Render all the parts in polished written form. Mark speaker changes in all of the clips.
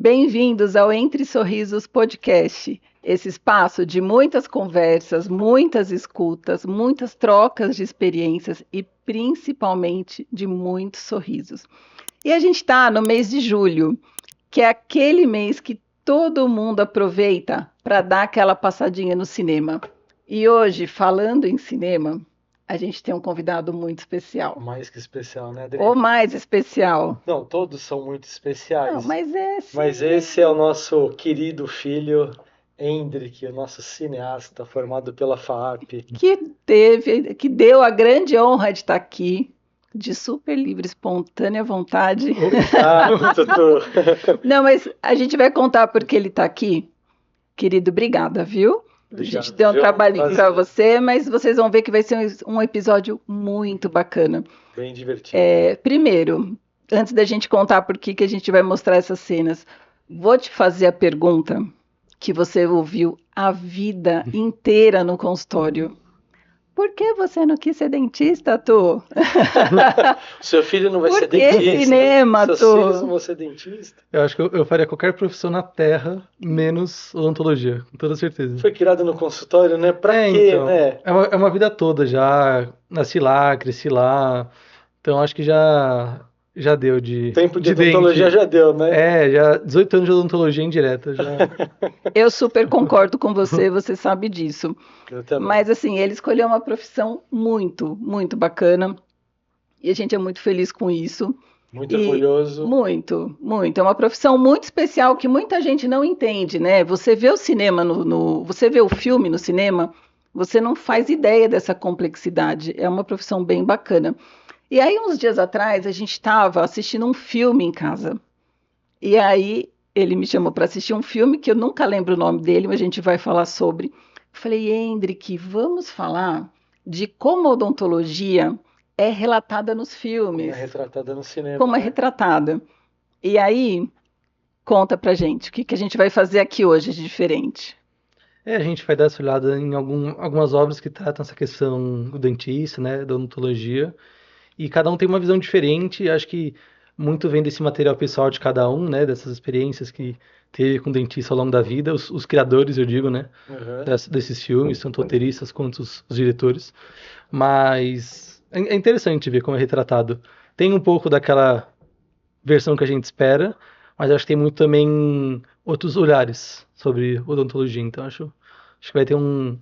Speaker 1: Bem-vindos ao Entre Sorrisos Podcast, esse espaço de muitas conversas, muitas escutas, muitas trocas de experiências e principalmente de muitos sorrisos. E a gente está no mês de julho, que é aquele mês que todo mundo aproveita para dar aquela passadinha no cinema. E hoje, falando em cinema, a gente tem um convidado muito especial.
Speaker 2: Mais que especial, né, Adri?
Speaker 1: O mais especial.
Speaker 2: Não, todos são muito especiais.
Speaker 1: Não, mas
Speaker 2: Mas esse é o nosso querido filho, Hendrik, o nosso cineasta formado pela FAAP.
Speaker 1: que deu a grande honra de estar aqui, de super livre, espontânea vontade.
Speaker 2: Obrigado, Tutu.
Speaker 1: Não, mas a gente vai contar porque ele está aqui. Querido, obrigada, viu? A gente deu um trabalhinho para você, mas vocês vão ver que vai ser um episódio muito bacana.
Speaker 2: Bem divertido.
Speaker 1: Primeiro, antes da gente contar por que a gente vai mostrar essas cenas, vou te fazer a pergunta que você ouviu a vida inteira no consultório. Por que você não quis ser dentista, Tu?
Speaker 2: Seu filho não vai
Speaker 1: Por
Speaker 2: ser
Speaker 1: que
Speaker 2: dentista.
Speaker 1: cinema,
Speaker 2: Seus
Speaker 1: Tu?
Speaker 2: filhos não vão ser dentista.
Speaker 3: Eu acho que eu faria qualquer profissão na Terra, menos odontologia, com toda certeza.
Speaker 2: Foi criado no consultório, né? Pra quê,
Speaker 3: então,
Speaker 2: né?
Speaker 3: é uma vida toda já. Nasci lá, cresci lá. Então acho que já deu de.
Speaker 2: Tempo de
Speaker 3: dente.
Speaker 2: odontologia já deu, né?
Speaker 3: Já 18 anos de odontologia indireta. Já.
Speaker 1: Eu super concordo com você sabe disso.
Speaker 2: Eu também.
Speaker 1: Mas assim, ele escolheu uma profissão muito, muito bacana. E a gente é muito feliz com isso.
Speaker 2: Muito orgulhoso.
Speaker 1: Muito, muito. É uma profissão muito especial que muita gente não entende, né? Você vê o cinema você vê o filme no cinema, você não faz ideia dessa complexidade. É uma profissão bem bacana. E aí, uns dias atrás, a gente estava assistindo um filme em casa. E aí, ele me chamou para assistir um filme que eu nunca lembro o nome dele, mas a gente vai falar sobre. Eu falei, Hendrik, vamos falar de como a odontologia é relatada nos filmes.
Speaker 2: Como é retratada no cinema.
Speaker 1: Como é retratada. E aí, conta pra gente, o que a gente vai fazer aqui hoje de diferente?
Speaker 3: A gente vai dar essa olhada em algumas obras que tratam essa questão do dentista, né, da odontologia. E cada um tem uma visão diferente. Acho que muito vem desse material pessoal de cada um, né, dessas experiências que teve com o dentista ao longo da vida. Os criadores, eu digo, né, desses filmes, tanto roteiristas quanto os diretores. Mas é interessante ver como é retratado. Tem um pouco daquela versão que a gente espera, mas acho que tem muito também outros olhares sobre odontologia. Então acho que vai ter uma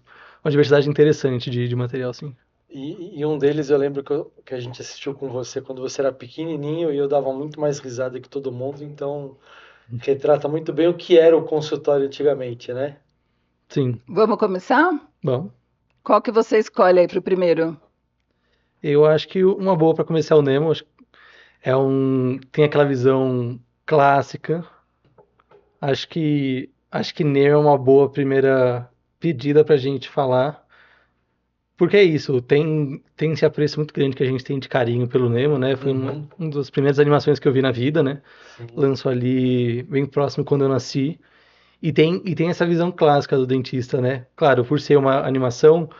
Speaker 3: diversidade interessante de material, sim.
Speaker 2: E um deles eu lembro que a gente assistiu com você quando você era pequenininho e eu dava muito mais risada que todo mundo, então retrata muito bem o que era o consultório antigamente, né?
Speaker 3: Sim.
Speaker 1: Vamos começar?
Speaker 3: Bom.
Speaker 1: Qual que você escolhe aí para o primeiro?
Speaker 3: Eu acho que uma boa para começar é o Nemo. Tem aquela visão clássica. Acho que Nemo é uma boa primeira pedida pra gente falar. Porque é isso, tem esse apreço muito grande que a gente tem de carinho pelo Nemo, né? Foi uma das primeiras animações que eu vi na vida, né?
Speaker 2: Sim.
Speaker 3: Lançou ali bem próximo quando eu nasci. E tem essa visão clássica do dentista, né? Claro, por ser uma animação,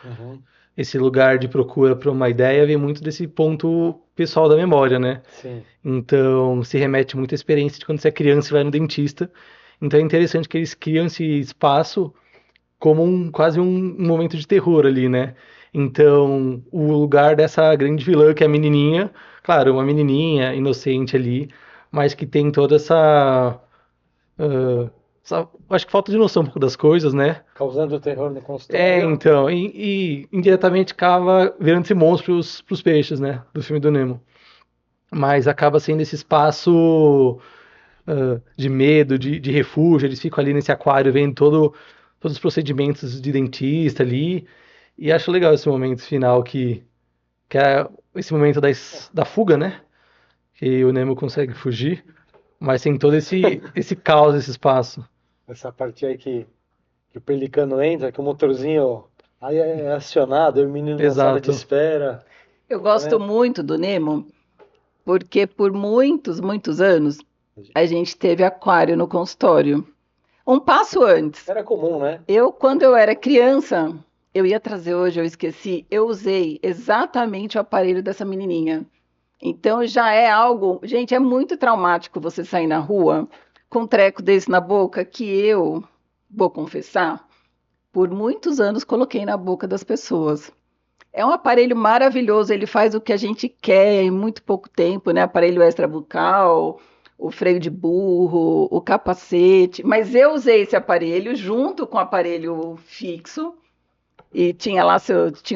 Speaker 3: esse lugar de procura para uma ideia vem muito desse ponto pessoal da memória, né?
Speaker 2: Sim.
Speaker 3: Então, se remete muito à experiência de quando você é criança e vai no dentista. Então é interessante que eles criam esse espaço como quase um momento de terror ali, né? Então, o lugar dessa grande vilã, que é a menininha, claro, uma menininha inocente ali, mas que tem toda acho que falta de noção um pouco das coisas, né?
Speaker 2: Causando terror no consultório.
Speaker 3: Então, e indiretamente acaba virando esse monstro pros peixes, né? Do filme do Nemo. Mas acaba sendo esse espaço de medo, de refúgio. Eles ficam ali nesse aquário vendo todos os procedimentos de dentista ali. E acho legal esse momento final que é esse momento da fuga, né? Que o Nemo consegue fugir, mas tem todo esse caos, esse espaço.
Speaker 2: Essa parte aí que o pelicano entra, que o motorzinho aí é acionado, e o menino na sala de espera.
Speaker 1: Eu gosto muito do Nemo, porque por muitos, muitos anos a gente teve aquário no consultório. Um passo antes.
Speaker 2: Era comum, né?
Speaker 1: Quando eu era criança, eu ia trazer hoje, eu esqueci, eu usei exatamente o aparelho dessa menininha. Então já é algo, gente, é muito traumático você sair na rua com um treco desse na boca que eu, vou confessar, por muitos anos coloquei na boca das pessoas. É um aparelho maravilhoso, ele faz o que a gente quer em muito pouco tempo, né? Aparelho extrabucal, o freio de burro, o capacete. Mas eu usei esse aparelho junto com o aparelho fixo e tinha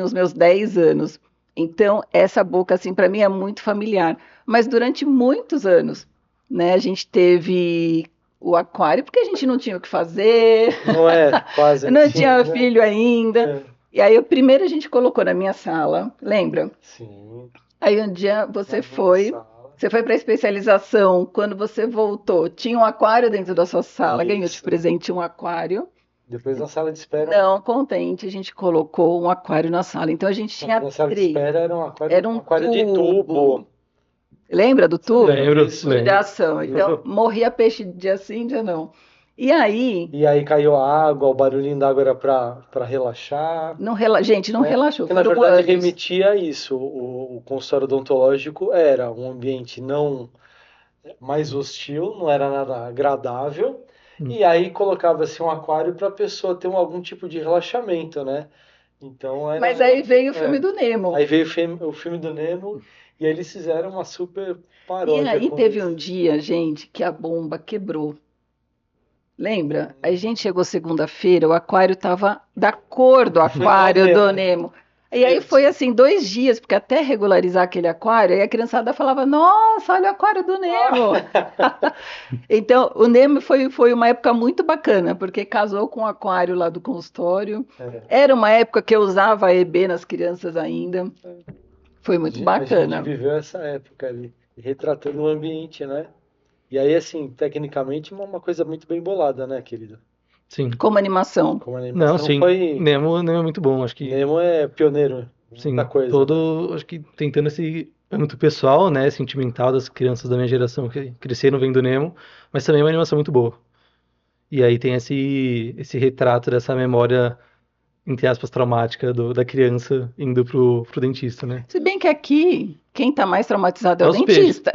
Speaker 1: os meus 10 anos. Então, essa boca, assim, para mim é muito familiar. Mas durante muitos anos, né, a gente teve o aquário, porque a gente não tinha o que fazer,
Speaker 2: Não é quase
Speaker 1: não
Speaker 2: assim,
Speaker 1: tinha
Speaker 2: né?
Speaker 1: filho ainda.
Speaker 2: É.
Speaker 1: E aí, primeiro a gente colocou na minha sala, lembra?
Speaker 2: Sim,
Speaker 1: Aí um dia você
Speaker 2: na minha
Speaker 1: foi,
Speaker 2: sala.
Speaker 1: você foi para a especialização. Quando você voltou, tinha um aquário dentro da sua sala, ganhou de
Speaker 2: Isso.
Speaker 1: presente um aquário.
Speaker 2: Depois na sala de espera,
Speaker 1: Não contente, a gente colocou um aquário na sala. Então a gente tinha
Speaker 2: na sala de
Speaker 1: 3.
Speaker 2: espera era
Speaker 1: Era
Speaker 2: um
Speaker 1: um
Speaker 2: aquário de
Speaker 1: tubo.
Speaker 2: tubo.
Speaker 1: Lembra do tubo?
Speaker 3: Lembro,
Speaker 2: Isso.
Speaker 1: De
Speaker 3: lembro.
Speaker 1: ação. Então morria peixe dia sim, dia não. E aí,
Speaker 2: E aí caiu a água, o barulhinho da água era para relaxar,
Speaker 1: gente, não
Speaker 2: né?
Speaker 1: relaxou.
Speaker 2: Porque na
Speaker 1: Foram
Speaker 2: verdade
Speaker 1: anos.
Speaker 2: remetia a isso. O consultório odontológico era um ambiente não mais hostil, não era nada agradável. E aí colocava-se um aquário para a pessoa ter algum tipo de relaxamento, né? Então era.
Speaker 1: Mas aí veio o filme
Speaker 2: É.
Speaker 1: do Nemo.
Speaker 2: Aí veio o filme do Nemo e aí eles fizeram uma super
Speaker 1: E
Speaker 2: paródia
Speaker 1: aí
Speaker 2: com
Speaker 1: teve
Speaker 2: isso.
Speaker 1: um dia, gente, que a bomba quebrou. Lembra? A gente chegou segunda-feira, o aquário estava da cor do aquário do Nemo. E aí foi assim, 2 dias, porque até regularizar aquele aquário, aí a criançada falava, nossa, olha o aquário do Nemo. Então, o Nemo foi uma época muito bacana, porque casou com o aquário lá do consultório.
Speaker 2: É.
Speaker 1: Era uma época que eu usava a EB nas crianças ainda. Foi muito
Speaker 2: A gente
Speaker 1: bacana.
Speaker 2: viveu essa época ali, retratando o ambiente, né? E aí, assim, tecnicamente, uma coisa muito bem bolada, né, querido?
Speaker 3: Sim.
Speaker 1: Como animação.
Speaker 2: Como a
Speaker 3: Não,
Speaker 2: animação
Speaker 3: sim.
Speaker 2: foi.
Speaker 3: Nemo é muito bom. Acho que,
Speaker 2: Nemo é pioneiro,
Speaker 3: sim,
Speaker 2: muita coisa, né?
Speaker 3: acho que tentando esse âmbito pessoal, né, sentimental das crianças da minha geração que cresceram vendo Nemo, mas também é uma animação muito boa. E aí tem esse retrato dessa memória, entre aspas, traumática da criança indo pro dentista, né?
Speaker 1: Se bem que aqui, quem está mais traumatizado é
Speaker 3: É
Speaker 1: o
Speaker 3: os peixes.
Speaker 1: dentista.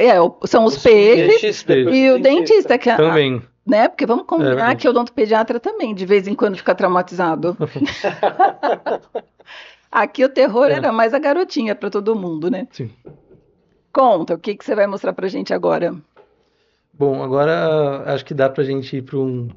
Speaker 1: São os
Speaker 2: Os
Speaker 1: peixes
Speaker 2: peixes, depois
Speaker 1: e
Speaker 2: o
Speaker 1: o dentista, que
Speaker 3: Também.
Speaker 1: né? Porque vamos
Speaker 3: É
Speaker 1: combinar
Speaker 3: verdade.
Speaker 1: que o odontopediatra também, de vez em quando, fica traumatizado. Aqui o terror
Speaker 3: É.
Speaker 1: era mais a garotinha para todo mundo, né?
Speaker 3: Sim.
Speaker 1: Conta, o que você vai mostrar pra gente agora?
Speaker 3: Bom, agora acho que dá pra gente ir pra um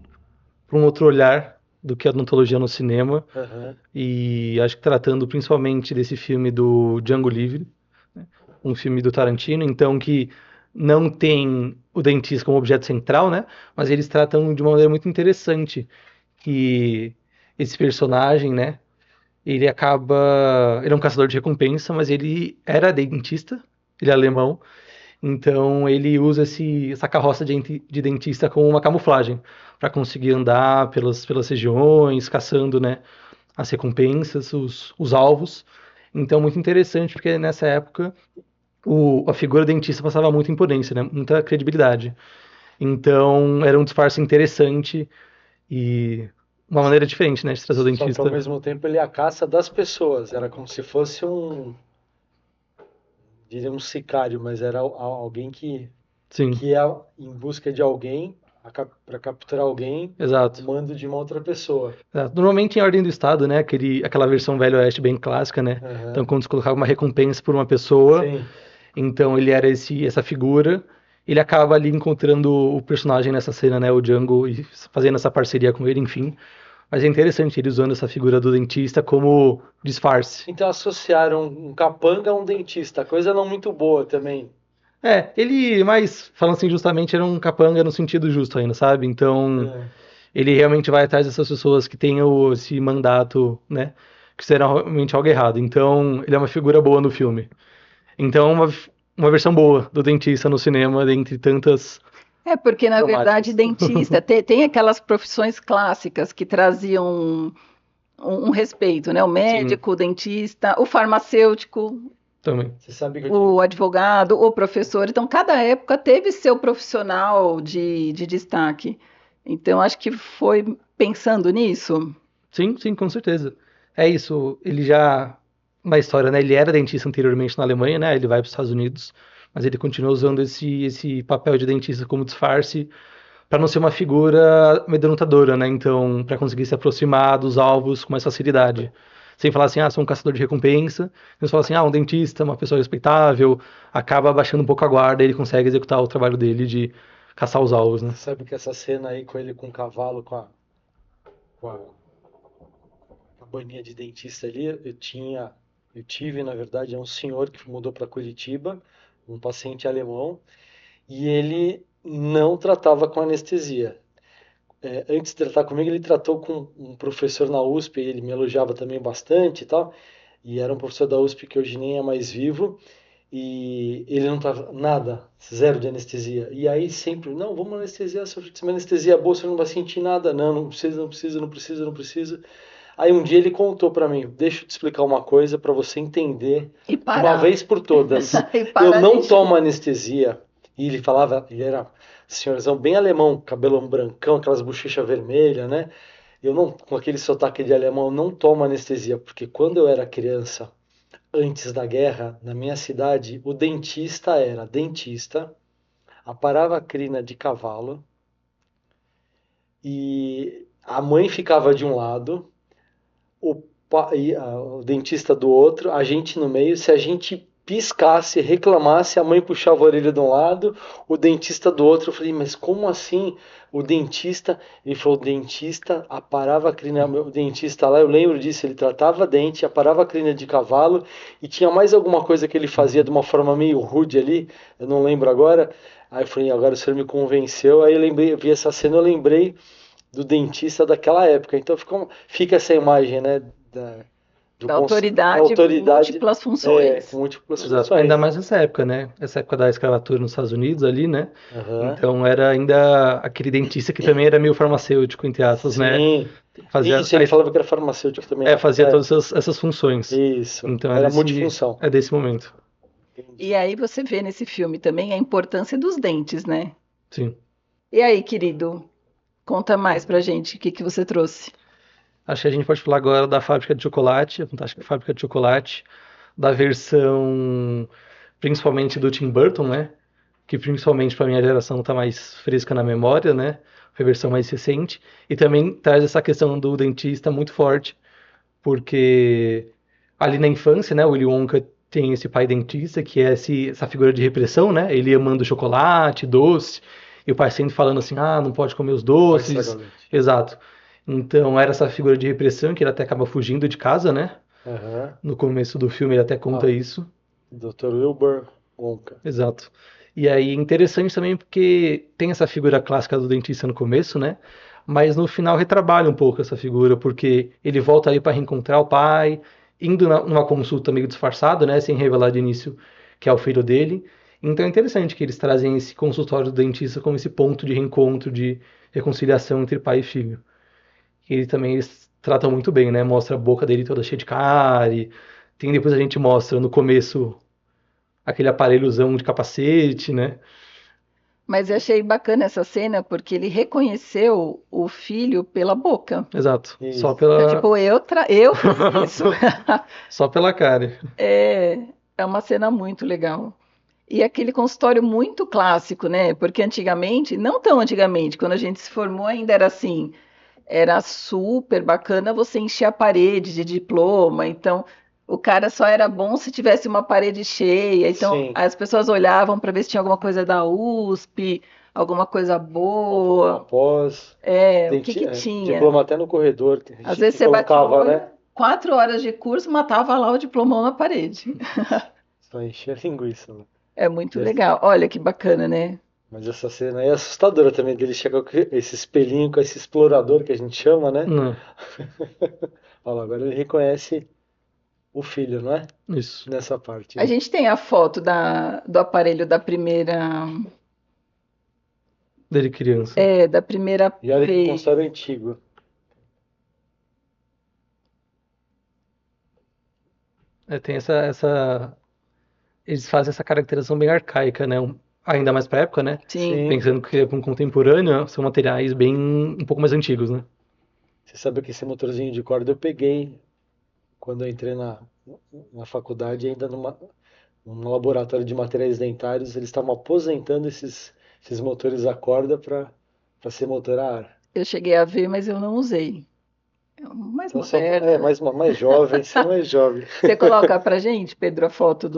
Speaker 3: outro olhar do que a odontologia no cinema.
Speaker 2: Aham.
Speaker 3: E acho que tratando principalmente desse filme do Django Livre, né? Um filme do Tarantino, então que não tem o dentista como objeto central, né? Mas eles tratam de uma maneira muito interessante que esse personagem, né? Ele é um caçador de recompensa, mas ele era dentista, ele é alemão, então ele usa essa carroça de dentista como uma camuflagem para conseguir andar pelas regiões, caçando, né? As recompensas, os alvos. Então, muito interessante, porque nessa época a figura dentista passava muita imponência, né? Muita credibilidade. Então, era um disfarce interessante e uma maneira diferente, né, de trazer o
Speaker 2: Só que ao
Speaker 3: dentista.
Speaker 2: mesmo tempo ele é a caça das pessoas. Era como se fosse diria um sicário, mas era alguém que
Speaker 3: Sim,
Speaker 2: ia em busca de alguém para capturar alguém,
Speaker 3: exato.
Speaker 2: mando de uma outra pessoa.
Speaker 3: Exato. Normalmente em Ordem do Estado, né, aquela versão Velho Oeste bem clássica, né?
Speaker 2: Aham.
Speaker 3: Então, quando se colocava uma recompensa por uma pessoa,
Speaker 2: Sim.
Speaker 3: então ele era essa figura. Ele acaba ali encontrando o personagem nessa cena, né, o Django, e fazendo essa parceria com ele, enfim. Mas é interessante ele usando essa figura do dentista como disfarce.
Speaker 2: Então associaram um capanga a um dentista, coisa não muito boa também.
Speaker 3: Ele, mas falando assim justamente, era um capanga no sentido justo ainda, sabe? Então,
Speaker 2: É.
Speaker 3: ele realmente vai atrás dessas pessoas que têm esse mandato, né? Que fizeram realmente algo errado. Então, ele é uma figura boa no filme. Então, uma versão boa do dentista no cinema, dentre tantas.
Speaker 1: Porque, na
Speaker 2: Traumáticas.
Speaker 1: verdade, dentista tem aquelas profissões clássicas que traziam um respeito, né? O médico, o dentista, o farmacêutico,
Speaker 3: Também.
Speaker 2: Você sabe que
Speaker 1: o advogado, o professor. Então, cada época teve seu profissional de destaque. Então, acho que foi pensando nisso.
Speaker 3: Sim, com certeza. É isso, ele já, na história, né, ele era dentista anteriormente na Alemanha, né, ele vai para os Estados Unidos, mas ele continua usando esse papel de dentista como disfarce para não ser uma figura amedrontadora, né? Então, para conseguir se aproximar dos alvos com mais facilidade. Sem falar assim, sou um caçador de recompensa. Eles falam assim, um dentista, uma pessoa respeitável, acaba abaixando um pouco a guarda e ele consegue executar o trabalho dele de caçar os alvos, né?
Speaker 2: Você sabe que essa cena aí com ele com o cavalo, com a, com a boininha de dentista ali, eu tive, na verdade, é um senhor que mudou para Curitiba, um paciente alemão, e ele não tratava com anestesia. Antes de tratar comigo, ele tratou com um professor na USP, ele me elogiava também bastante e tal, e era um professor da USP que hoje nem é mais vivo, e ele não tava nada, zero de anestesia. E aí sempre, não, vamos anestesiar, se uma anestesia é boa, você não vai sentir nada. Não, não precisa, não precisa, não precisa, não precisa. Aí um dia ele contou pra mim, deixa eu te explicar uma coisa pra você entender
Speaker 1: E
Speaker 2: de uma
Speaker 1: parar.
Speaker 2: vez por todas.
Speaker 1: E
Speaker 2: Eu
Speaker 1: parar
Speaker 2: não
Speaker 1: de
Speaker 2: tomo anestesia. E ele falava, ele era senhorzão bem alemão, cabelão brancão, aquelas bochechas vermelhas, né? Eu não, com aquele sotaque de alemão, eu não tomo anestesia, porque quando eu era criança, antes da guerra, na minha cidade, o dentista era dentista, aparava a crina de cavalo e a mãe ficava de um lado, o dentista do outro, a gente no meio. Se a gente piscasse, reclamasse, a mãe puxava a orelha de um lado, o dentista do outro. Eu falei, mas como assim? O dentista, ele falou, o dentista aparava a crina, o dentista lá, eu lembro disso, ele tratava dente, aparava a crina de cavalo e tinha mais alguma coisa que ele fazia de uma forma meio rude ali, eu não lembro agora. Aí eu falei, agora o senhor me convenceu. Aí eu lembrei, eu vi essa cena, eu lembrei do dentista daquela época. Então fica essa imagem, né, da,
Speaker 1: da
Speaker 2: da
Speaker 1: autoridade
Speaker 2: autoridade
Speaker 1: múltiplas funções.
Speaker 2: com múltiplas
Speaker 3: Exato.
Speaker 2: funções.
Speaker 3: Ainda mais nessa época, né? Essa época da escravatura nos Estados Unidos ali, né?
Speaker 2: Aham.
Speaker 3: Então era ainda aquele dentista que também era meio farmacêutico, entre aspas, né?
Speaker 2: Sim.
Speaker 3: Fazia,
Speaker 2: Isso, ele falava que era farmacêutico também.
Speaker 3: fazia todas essas funções.
Speaker 2: Isso.
Speaker 3: Então
Speaker 2: Era multifunção.
Speaker 3: é desse momento.
Speaker 1: E aí você vê nesse filme também a importância dos dentes, né?
Speaker 3: Sim.
Speaker 1: E aí, querido, conta mais pra gente o que que você trouxe.
Speaker 3: Acho que a gente pode falar agora da fábrica de chocolate, a fantástica fábrica de chocolate, da versão principalmente do Tim Burton, né? Que principalmente para minha geração tá mais fresca na memória, né? Foi a versão mais recente. E também traz essa questão do dentista muito forte, porque ali na infância, né, o Willy Wonka tem esse pai dentista que é essa figura de repressão, né? Ele amando chocolate, doce, e o pai sempre falando assim, não pode comer os
Speaker 2: Vai estragar
Speaker 3: doces.
Speaker 2: o dente.
Speaker 3: Exato. Então era essa figura de repressão que ele até acaba fugindo de casa, né?
Speaker 2: Aham.
Speaker 3: No começo do filme ele até conta
Speaker 2: Ah,
Speaker 3: isso.
Speaker 2: Dr. Wilbur Wonka.
Speaker 3: Exato. E aí, interessante também porque tem essa figura clássica do dentista no começo, né? Mas no final retrabalha um pouco essa figura, porque ele volta aí para reencontrar o pai, indo numa consulta meio disfarçado, né? Sem revelar de início que é o filho dele. Então é interessante que eles trazem esse consultório do dentista como esse ponto de reencontro, de reconciliação entre pai e filho. E ele também eles tratam muito bem, né? Mostra a boca dele toda cheia de cárie. Tem depois a gente mostra no começo aquele aparelhozão de capacete, né?
Speaker 1: Mas eu achei bacana essa cena porque ele reconheceu o filho pela boca.
Speaker 3: Exato. Só
Speaker 2: Isso.
Speaker 1: Então,
Speaker 3: pela
Speaker 1: tipo, eu fiz isso.
Speaker 3: só pela cara.
Speaker 1: É, é uma cena muito legal. E aquele consultório muito clássico, né? Porque antigamente, não tão antigamente, quando a gente se formou ainda era assim, era super bacana você encher a parede de diploma, então o cara só era bom se tivesse uma parede cheia, então
Speaker 2: Sim.
Speaker 1: as pessoas olhavam para ver se tinha alguma coisa da USP, alguma coisa boa,
Speaker 2: Após.
Speaker 1: o que que tinha?
Speaker 2: Diploma até no corredor, que a
Speaker 1: Às
Speaker 2: gente
Speaker 1: vezes você batia o
Speaker 2: colocava,
Speaker 1: olho,
Speaker 2: né?
Speaker 1: 4 horas de curso, matava lá o diplomão na parede.
Speaker 2: Só encher linguiça, né?
Speaker 1: É muito
Speaker 2: Esse-
Speaker 1: legal. Olha que bacana, né?
Speaker 2: Mas essa cena aí é assustadora também, dele chegar com esse espelhinho, com esse explorador que a gente chama, né?
Speaker 3: Não,
Speaker 2: Olha lá, agora ele reconhece o filho, não é?
Speaker 3: isso.
Speaker 2: Nessa parte,
Speaker 1: A
Speaker 2: né?
Speaker 1: gente tem a foto do aparelho
Speaker 3: Dele criança.
Speaker 1: da primeira
Speaker 2: E olha que
Speaker 1: vez.
Speaker 2: consultório antigo.
Speaker 3: Tem eles fazem essa caracterização bem arcaica, né? Ainda mais pra época, né?
Speaker 1: Sim.
Speaker 2: Sim.
Speaker 3: Pensando que é com contemporâneo, são materiais bem um pouco mais antigos, né?
Speaker 2: Você sabe que esse motorzinho de corda eu peguei quando eu entrei na faculdade, ainda num laboratório de materiais dentários, eles estavam aposentando esses motores a corda para para ser motor a ar.
Speaker 1: Eu cheguei a ver, mas eu não usei. É mais
Speaker 2: Então,
Speaker 1: moderno.
Speaker 2: mais jovem, você é mais jovem.
Speaker 1: Você coloca pra gente, Pedro, a foto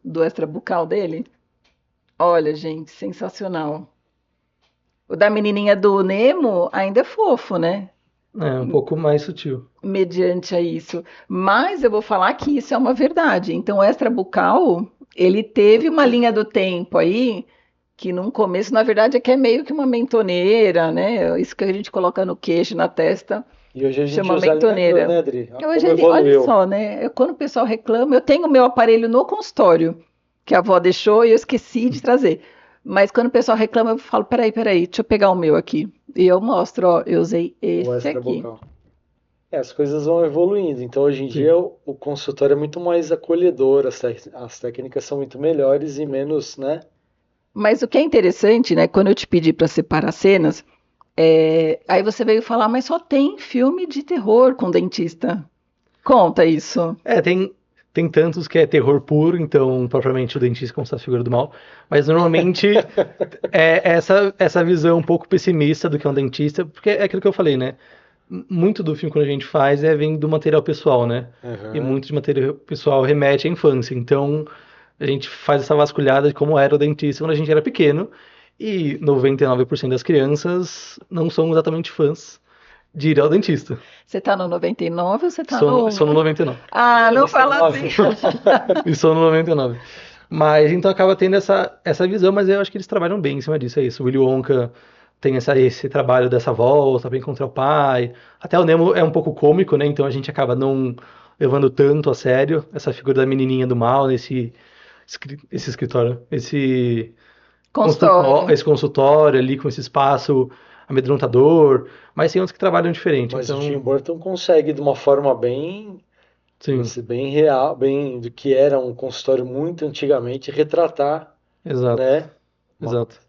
Speaker 1: do extrabucal dele? Olha, gente, sensacional. O da menininha do Nemo ainda é fofo, né?
Speaker 3: É um pouco mais sutil.
Speaker 1: Mediante a isso. Mas eu vou falar que isso é uma verdade. Então, o extrabucal, ele teve uma linha do tempo aí, que num começo, na verdade, é que é meio que uma mentoneira, né? Isso que a gente coloca no queixo, na testa,
Speaker 2: E hoje a gente
Speaker 1: chama
Speaker 2: usa a linha do,
Speaker 1: mentoneira.
Speaker 2: né, Adri?
Speaker 1: Hoje,
Speaker 2: Como
Speaker 1: olha
Speaker 2: evoluiu.
Speaker 1: só, né? Quando o pessoal reclama, eu tenho o meu aparelho no consultório, que a avó deixou e eu esqueci de trazer. Mas quando o pessoal reclama, eu falo, peraí, deixa eu pegar o meu aqui. E eu mostro, ó, eu usei
Speaker 2: O
Speaker 1: esse
Speaker 2: extra
Speaker 1: aqui.
Speaker 2: bucal. As coisas vão evoluindo. Então, hoje em
Speaker 3: Sim.
Speaker 2: dia, o consultório é muito mais acolhedor, as técnicas são muito melhores e menos, né?
Speaker 1: Mas o que é interessante, né? Quando eu te pedi para separar cenas, aí você veio falar, mas só tem filme de terror com dentista. Conta isso.
Speaker 3: Tem tantos que é terror puro, então propriamente o dentista como se fosse a figura do mal, mas normalmente é essa visão um pouco pessimista do que é um dentista, porque é aquilo que eu falei, né? Muito do filme quando a gente faz vem do material pessoal, né? E
Speaker 2: Aham.
Speaker 3: muito de material pessoal remete à infância, então a gente faz essa vasculhada de como era o dentista quando a gente era pequeno, e 99% das crianças não são exatamente fãs de ir ao dentista.
Speaker 1: Você tá no 99 ou você tá
Speaker 3: Estou no
Speaker 1: no.
Speaker 3: 99.
Speaker 1: Ah, não fala
Speaker 2: 99.
Speaker 1: assim.
Speaker 3: Estou no 99. Mas então acaba tendo essa visão, mas eu acho que eles trabalham bem em cima disso, é isso. O Willy Wonka tem esse trabalho dessa volta para encontrar o pai. Até o Nemo é um pouco cômico, né? Então a gente acaba não levando tanto a sério essa figura da menininha do mal esse escritório,
Speaker 1: Consultório.
Speaker 3: esse consultório ali com esse espaço amedrontador, mas tem outros que trabalham diferente.
Speaker 2: Mas o Tim
Speaker 3: Então,
Speaker 2: Burton consegue, de uma forma bem,
Speaker 3: sim,
Speaker 2: bem real, bem do que era um consultório muito antigamente, retratar,
Speaker 3: exato,
Speaker 2: né? Uma-
Speaker 3: exato.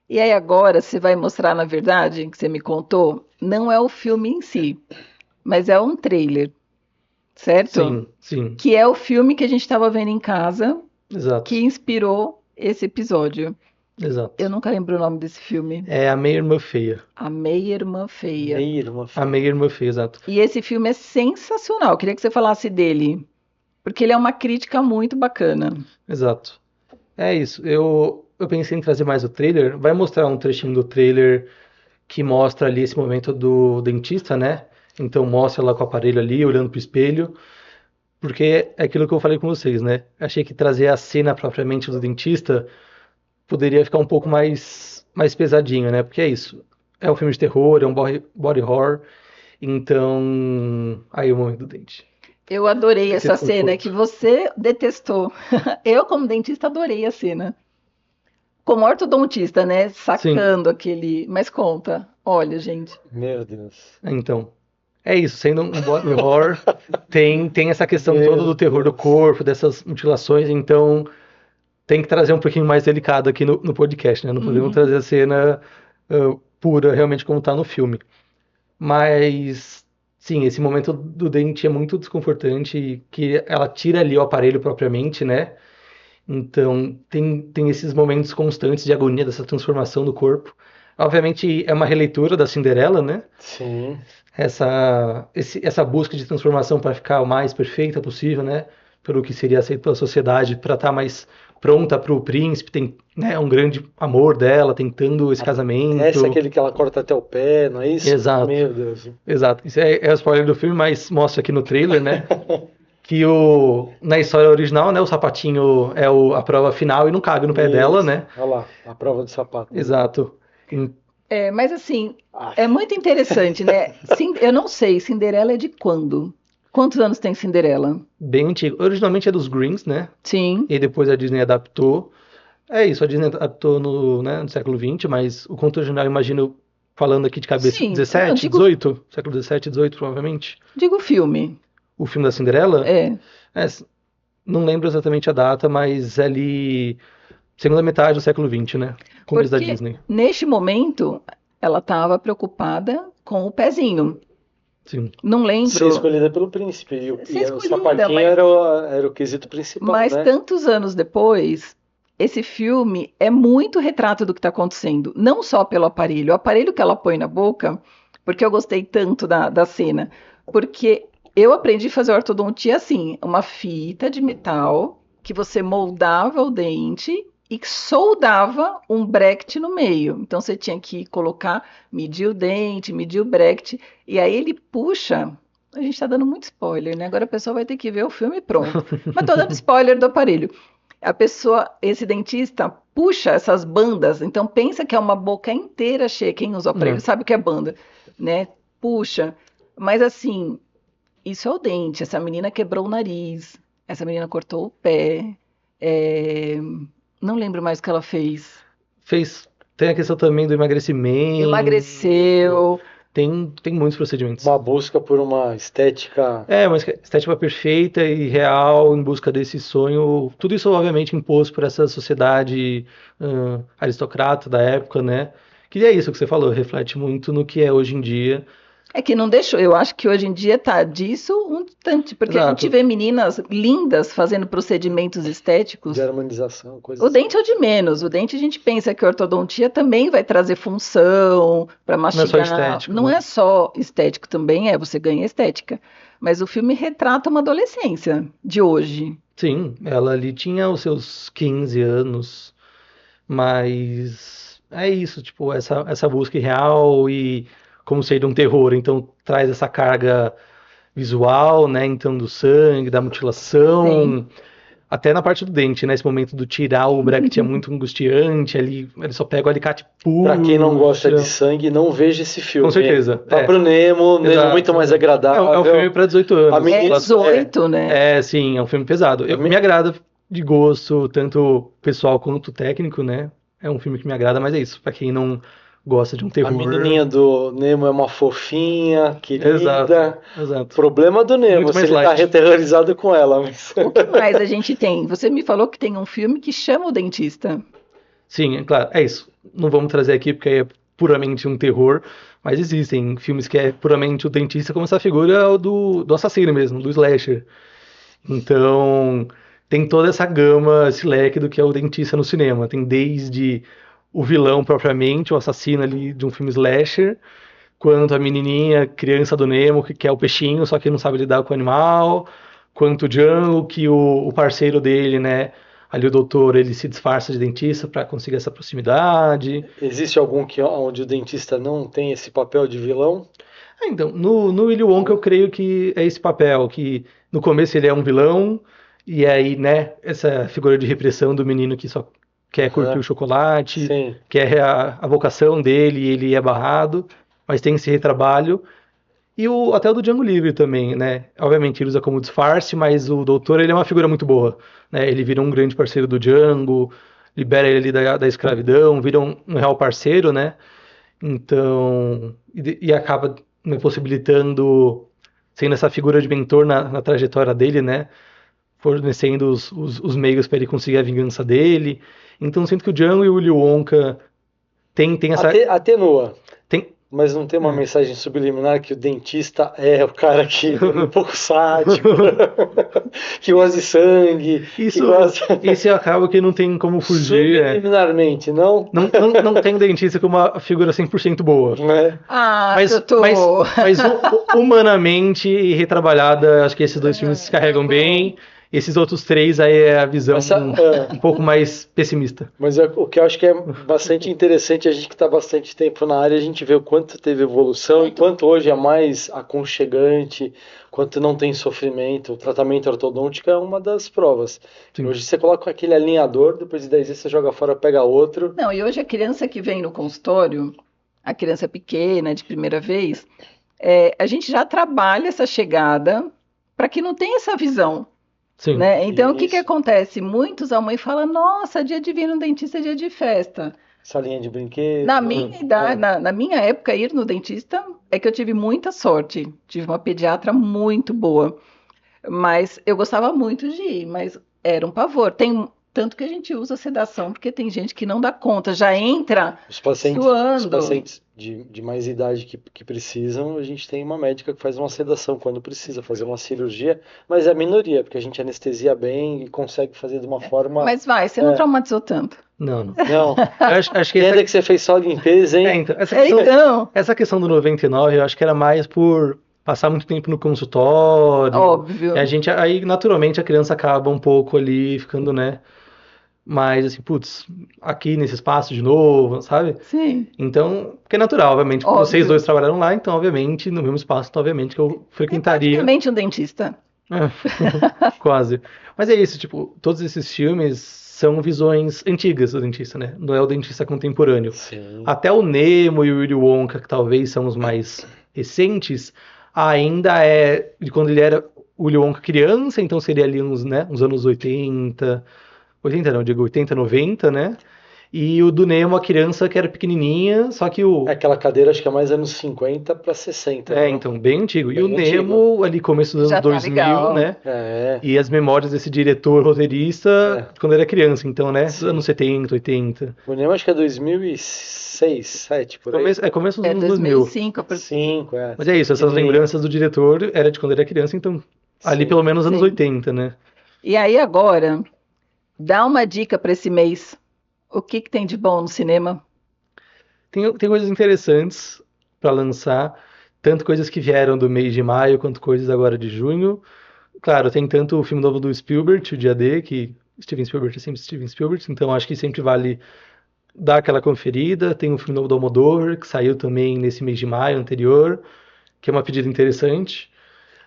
Speaker 1: E aí agora você vai mostrar, na verdade, que você me contou, não é o filme em si, mas é um trailer, certo?
Speaker 3: Sim, sim,
Speaker 1: Que é o filme que a gente estava vendo em casa, que
Speaker 3: exato,
Speaker 1: inspirou esse episódio. Eu
Speaker 3: exato.
Speaker 1: nunca lembro o nome desse filme.
Speaker 3: É a Meia Irmã Feia.
Speaker 1: A Meia Irmã Feia.
Speaker 2: Meio uma
Speaker 3: A
Speaker 2: feia.
Speaker 3: Meia Irmã Feia, exato.
Speaker 1: E esse filme é sensacional. Eu queria que você falasse dele, porque ele é uma crítica muito bacana.
Speaker 3: Exato. É isso. Eu pensei em trazer mais o trailer. Vai mostrar um trechinho do trailer que mostra ali esse momento do dentista, né? Então mostra lá com o aparelho ali, olhando pro espelho. Porque é aquilo que eu falei com vocês, né? Achei que trazer a cena propriamente do dentista poderia ficar um pouco mais pesadinho, né? Porque é isso. É um filme de terror, é um body horror. Então, aí o momento do dente.
Speaker 1: Eu adorei
Speaker 3: Esse
Speaker 1: essa cena que
Speaker 3: desconforto.
Speaker 1: você detestou. Eu, como dentista, adorei a cena. Como ortodontista, né?
Speaker 3: Sim,
Speaker 1: Sacando aquele. Mas conta. Olha, gente.
Speaker 2: Meu Deus.
Speaker 3: então. É isso, sendo um body horror, tem essa questão toda
Speaker 2: Meu
Speaker 3: do terror do
Speaker 2: Deus.
Speaker 3: corpo, dessas mutilações, então tem que trazer um pouquinho mais delicado aqui no podcast, né? Não podemos
Speaker 1: Uhum.
Speaker 3: trazer a cena pura, realmente, como tá no filme. Mas, sim, esse momento do dente é muito desconfortante, que ela tira ali o aparelho propriamente, né? Então, tem esses momentos constantes de agonia dessa transformação do corpo. Obviamente, é uma releitura da Cinderela, né?
Speaker 2: Sim.
Speaker 3: Essa busca de transformação para ficar o mais perfeita possível, né? Pelo que seria aceito pela sociedade, para estar mais pronta para o príncipe, tem, né, um grande amor dela, tentando esse
Speaker 2: Essa é
Speaker 3: casamento.
Speaker 2: aquele que ela corta até o pé, não é isso?
Speaker 3: Exato,
Speaker 2: Meu Deus.
Speaker 3: exato. Isso é o spoiler do filme, mas mostra aqui no trailer, né? Que na história original, né, o sapatinho é a prova final e não cabe no pé dela,
Speaker 2: Isso.
Speaker 3: né?
Speaker 2: Olha lá, a prova do sapato.
Speaker 3: Exato. Em-
Speaker 1: Mas assim, é
Speaker 2: Aff.
Speaker 1: muito interessante, né? Eu não sei, Cinderela é de quando? Quantos anos tem Cinderela?
Speaker 3: Bem antigo. Originalmente é dos Greens, né?
Speaker 1: Sim,
Speaker 3: E depois a Disney adaptou. É isso, a Disney adaptou no século XX, mas o conto original, eu imagino, falando aqui de cabeça,
Speaker 1: sim. Não,
Speaker 3: 17,
Speaker 1: digo,
Speaker 3: 18, século 17, 18, provavelmente.
Speaker 1: digo filme.
Speaker 3: O filme da Cinderela,
Speaker 1: É,
Speaker 3: é, não lembro exatamente a data, mas é ali, segunda metade do século XX, né? Começo da
Speaker 1: porque
Speaker 3: Disney.
Speaker 1: neste momento ela estava preocupada com o pezinho.
Speaker 3: Sim,
Speaker 1: Não
Speaker 2: Ser
Speaker 1: lembro
Speaker 2: escolhida pelo príncipe.
Speaker 1: ser
Speaker 2: O
Speaker 1: escolhida,
Speaker 2: sapatinho
Speaker 1: mas,
Speaker 2: era o quesito principal,
Speaker 1: mas
Speaker 2: né?
Speaker 1: tantos anos depois, esse filme é muito retrato do que está acontecendo, não só pelo aparelho. O aparelho que ela põe na boca, porque eu gostei tanto da cena, porque eu aprendi a fazer ortodontia assim, uma fita de metal que você moldava o dente e soldava um bracket no meio. Então você tinha que colocar, medir o dente, medir o bracket, e aí ele puxa. A gente está dando muito spoiler, né? Agora a pessoa vai ter que ver o filme e pronto. Mas tô dando spoiler do aparelho. A pessoa, esse dentista, puxa essas bandas, então pensa que é uma boca inteira cheia. Quem usa o aparelho sabe o que é banda, né? Puxa. Mas assim, isso é o dente. Essa menina quebrou o nariz, essa menina cortou o pé. Não lembro mais o que ela fez.
Speaker 3: Tem a questão também do emagrecimento.
Speaker 1: Emagreceu.
Speaker 3: Tem muitos procedimentos.
Speaker 2: Uma busca por uma estética.
Speaker 3: Uma estética perfeita e real em busca desse sonho. Tudo isso, obviamente, imposto por essa sociedade aristocrata da época, né? Que é isso que você falou, reflete muito no que é hoje em dia.
Speaker 1: É que não deixou, eu acho que hoje em dia tá disso um tanto, porque a gente vê meninas lindas fazendo procedimentos estéticos.
Speaker 2: De harmonização, coisas
Speaker 1: O dente é o de menos, o dente a gente pensa que a ortodontia também vai trazer função para mastigar.
Speaker 3: Não é só estético.
Speaker 1: Não é só estético também, você ganha estética. Mas o filme retrata uma adolescência de hoje.
Speaker 3: Sim, ela ali tinha os seus 15 anos, mas é isso, tipo, essa busca irreal e como ser de um terror, então traz essa carga visual, né, então do sangue, da mutilação,
Speaker 1: Sim.
Speaker 3: até na parte do dente, né, esse momento do tirar o bracket é muito angustiante, ali ele só pega o alicate puro.
Speaker 2: Pra quem não gosta de sangue, não veja esse filme.
Speaker 3: Com certeza.
Speaker 2: Tá pro Nemo é muito mais agradável.
Speaker 3: É um filme para 18 anos.
Speaker 1: É 18, né?
Speaker 3: Sim, é um filme pesado. Me agrada de gosto, tanto pessoal quanto técnico, né? É um filme que me agrada, mas é isso, pra quem não gosta de um terror.
Speaker 2: A menininha do Nemo é uma fofinha, querida.
Speaker 3: Exato.
Speaker 2: Problema do Nemo, se ele tá aterrorizado com ela. Mas...
Speaker 1: O que mais a gente tem? Você me falou que tem um filme que chama o dentista.
Speaker 3: Sim, é claro, é isso. Não vamos trazer aqui porque é puramente um terror, mas existem filmes que é puramente o dentista, como essa figura do assassino mesmo, do slasher. Então, tem toda essa gama, esse leque do que é o dentista no cinema. Tem desde o vilão propriamente, o assassino ali de um filme slasher, quanto a menininha, criança do Nemo, que quer o peixinho, só que não sabe lidar com o animal, quanto o Django, que o parceiro dele, né, ali o doutor, ele se disfarça de dentista para conseguir essa proximidade.
Speaker 2: Existe algum onde o dentista não tem esse papel de vilão?
Speaker 3: Então, no Willy Wonka eu creio que é esse papel, que no começo ele é um vilão, e aí, né, essa figura de repressão do menino que só quer curtir o chocolate,
Speaker 2: Sim.
Speaker 3: quer a vocação dele, ele é barrado, mas tem esse retrabalho. E até o do Django Livre também, né? Obviamente ele usa como disfarce, mas o doutor ele é uma figura muito boa, né? Ele vira um grande parceiro do Django, libera ele ali da escravidão, vira um real parceiro, né? Então, e acaba me possibilitando, sendo essa figura de mentor na trajetória dele, né? Fornecendo os meios para ele conseguir a vingança dele. Então, sinto que o Django e o Willy Wonka tem essa...
Speaker 2: Atenua.
Speaker 3: Tem...
Speaker 2: Mas não tem uma mensagem subliminar que o dentista é o cara que é um pouco sádico, que gosta de sangue.
Speaker 3: Isso acaba que não tem como fugir.
Speaker 2: Subliminarmente, não?
Speaker 3: Não tem dentista com uma figura 100% boa. Mas humanamente e retrabalhada, acho que esses dois filmes se carregam bem. Esses outros três aí é a visão um pouco mais pessimista.
Speaker 2: Mas o que eu acho que é bastante interessante, a gente que está bastante tempo na área, a gente vê o quanto teve evolução e quanto hoje é mais aconchegante, quanto não tem sofrimento. O tratamento ortodôntico é uma das provas. Sim. Hoje você coloca aquele alinhador, depois de 10 vezes você joga fora, pega outro.
Speaker 1: Não, e hoje a criança que vem no consultório, a criança pequena, de primeira vez, a gente já trabalha essa chegada para que não tenha essa visão.
Speaker 3: Sim,
Speaker 1: né? Então, o que acontece? Muitos a mãe fala, nossa, dia de vir no dentista é dia de festa.
Speaker 2: Salinha de brinquedo.
Speaker 1: Na minha idade, na minha época, ir no dentista é que eu tive muita sorte. Tive uma pediatra muito boa. Mas eu gostava muito de ir, mas era um pavor. Tanto que a gente usa sedação, porque tem gente que não dá conta, já entra
Speaker 2: Os pacientes,
Speaker 1: suando.
Speaker 2: de mais idade que precisam, a gente tem uma médica que faz uma sedação quando precisa fazer uma cirurgia, mas é a minoria, porque a gente anestesia bem e consegue fazer de uma forma.
Speaker 1: Mas vai, você não traumatizou tanto.
Speaker 3: Não, não.
Speaker 2: Não,
Speaker 3: Acho que
Speaker 2: e ainda que você fez só a limpeza, hein?
Speaker 3: então,
Speaker 1: Então,
Speaker 3: essa questão do 99, eu acho que era mais por passar muito tempo no consultório.
Speaker 1: óbvio.
Speaker 3: Aí, naturalmente, a criança acaba um pouco ali ficando, né? Mas, assim, putz, aqui nesse espaço de novo, sabe?
Speaker 1: Sim,
Speaker 3: Então, porque é natural, obviamente,
Speaker 1: óbvio.
Speaker 3: vocês dois trabalharam lá, então, obviamente, no mesmo espaço, então, obviamente, que eu
Speaker 1: É
Speaker 3: frequentaria.
Speaker 1: praticamente um dentista.
Speaker 3: Quase. Mas é isso, tipo, todos esses filmes são visões antigas do dentista, né? Não é o dentista contemporâneo.
Speaker 2: Sim.
Speaker 3: Até o Nemo e o Willy Wonka, que talvez são os mais recentes, ainda é de quando ele era o Willy Wonka criança, então seria ali uns anos 80, 80 não, digo 80, 90, né? E o do Nemo, a criança que era pequenininha, só que o...
Speaker 2: Aquela cadeira acho que é mais anos 50 para 60,
Speaker 3: É,
Speaker 2: não?
Speaker 3: então, bem antigo. E o
Speaker 2: Bem
Speaker 3: Nemo, ali começo dos
Speaker 1: Já
Speaker 3: anos
Speaker 1: tá
Speaker 3: 2000,
Speaker 1: legal.
Speaker 3: né?
Speaker 2: É,
Speaker 3: E as memórias desse diretor roteirista quando era criança, então, né?
Speaker 2: Sim.
Speaker 3: Anos 70, 80.
Speaker 2: o Nemo acho que é 2006, 2007, por aí.
Speaker 3: Começo dos
Speaker 1: É
Speaker 3: anos 2000.
Speaker 1: 2005,
Speaker 2: 5, é.
Speaker 3: Mas é isso, essas
Speaker 2: Pequenininho.
Speaker 3: lembranças do diretor era de quando era criança, então ali
Speaker 2: Sim.
Speaker 3: pelo menos anos
Speaker 1: Sim.
Speaker 3: 80, né?
Speaker 1: E aí agora, dá uma dica para esse mês. O que tem de bom no cinema?
Speaker 3: Tem coisas interessantes para lançar, tanto coisas que vieram do mês de maio, quanto coisas agora de junho. Claro, tem tanto o filme novo do Spielberg, o Dia D, que Steven Spielberg é sempre Steven Spielberg, então acho que sempre vale dar aquela conferida. Tem o filme novo do Almodóvar, que saiu também nesse mês de maio anterior, que é uma pedida interessante.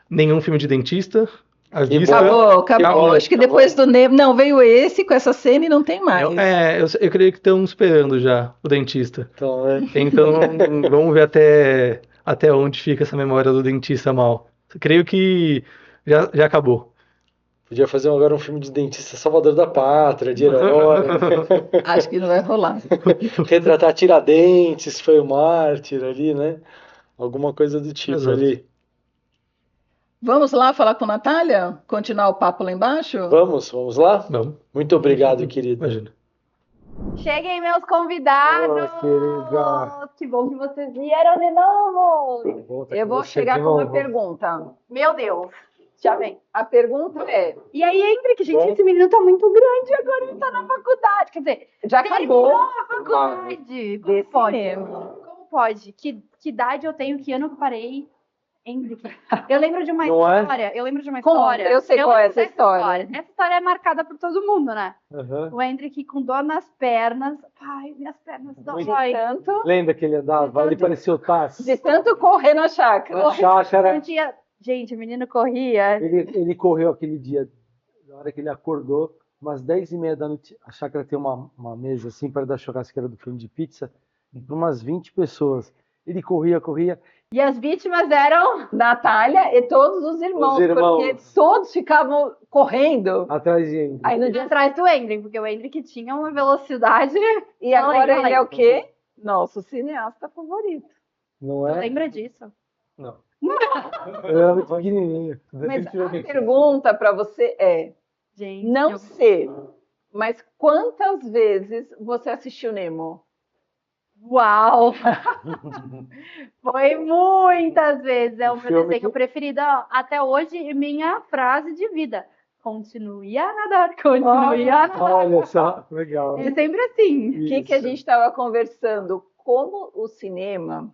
Speaker 3: Nenhum filme de dentista, à
Speaker 2: Que
Speaker 3: vista.
Speaker 2: bom.
Speaker 1: Acabou.
Speaker 2: bom,
Speaker 1: Acho que
Speaker 2: acabou.
Speaker 1: depois do Nemo. Não, veio esse com essa cena e não tem mais.
Speaker 3: Eu creio que estão esperando já o dentista.
Speaker 2: Então, né?
Speaker 3: Então, vamos ver até onde fica essa memória do dentista mal. Creio que já acabou.
Speaker 2: Podia fazer agora um filme de dentista Salvador da Pátria, de herói.
Speaker 1: Acho que não vai rolar.
Speaker 2: Retratar Tiradentes, foi o mártir ali, né? Alguma coisa do tipo
Speaker 3: Exato.
Speaker 2: ali.
Speaker 1: Vamos lá falar com a Natália? Continuar o papo lá embaixo?
Speaker 2: Vamos lá?
Speaker 3: Vamos.
Speaker 2: Muito obrigado, querido.
Speaker 3: Imagina.
Speaker 4: Cheguem, meus convidados!
Speaker 2: querida.
Speaker 4: Que bom que vocês vieram de novo!
Speaker 1: Eu vou chegar com uma pergunta.
Speaker 4: Meu Deus, já vem.
Speaker 1: A pergunta é:
Speaker 4: E aí, Hendrik, gente,
Speaker 2: Bom.
Speaker 4: esse menino tá muito grande agora, ele tá na faculdade. Quer dizer,
Speaker 1: já acabou
Speaker 4: terminou a faculdade. Como
Speaker 1: desse
Speaker 4: pode?
Speaker 1: cinema.
Speaker 4: Como pode? Que idade eu tenho? Que ano que eu parei? Hendrik. Eu lembro de uma
Speaker 2: Não é?
Speaker 4: história. Eu lembro de uma
Speaker 1: Conta,
Speaker 4: história.
Speaker 1: eu sei qual é
Speaker 4: lembro
Speaker 1: essa
Speaker 4: dessa
Speaker 1: história.
Speaker 4: Essa história é marcada por todo mundo, né?
Speaker 2: Uhum.
Speaker 4: O Hendrik com dor nas pernas. Ai, minhas pernas
Speaker 1: De
Speaker 4: dói.
Speaker 1: tanto,
Speaker 2: Lembra que ele andava? Ele parecia o Taz.
Speaker 1: de tanto correr na chácara.
Speaker 2: Na chácara.
Speaker 4: Um dia, gente, o menino corria.
Speaker 5: Ele correu aquele dia, na hora que ele acordou, umas 10h30 da noite. A chácara tem uma mesa assim, perto da churrasqueira do filme de pizza, para umas 20 pessoas. Ele corria.
Speaker 4: E as vítimas eram.
Speaker 1: Natália e todos os irmãos,
Speaker 2: Os irmãos.
Speaker 1: porque todos ficavam correndo.
Speaker 5: Atrás de ele.
Speaker 1: Aí no dia
Speaker 4: Atrás do Hendrik, porque o Hendrik tinha uma velocidade.
Speaker 1: E agora
Speaker 4: Fala
Speaker 1: ele
Speaker 4: aí.
Speaker 1: é o quê? Nosso cineasta favorito.
Speaker 5: Não é?
Speaker 4: Lembra disso?
Speaker 3: Não.
Speaker 5: Eu era muito pequenininho.
Speaker 1: Mas a pergunta para você é:
Speaker 4: Gente.
Speaker 1: não sei, mas quantas vezes você assistiu Nemo?
Speaker 4: Uau! Foi muitas vezes. É o meu
Speaker 5: filme
Speaker 4: desenho
Speaker 5: que-
Speaker 4: preferido. Ó, até hoje, minha frase de vida. Continue a nadar, continue a nadar.
Speaker 5: Olha só, legal.
Speaker 4: É sempre assim.
Speaker 1: O que a gente estava conversando? Como o cinema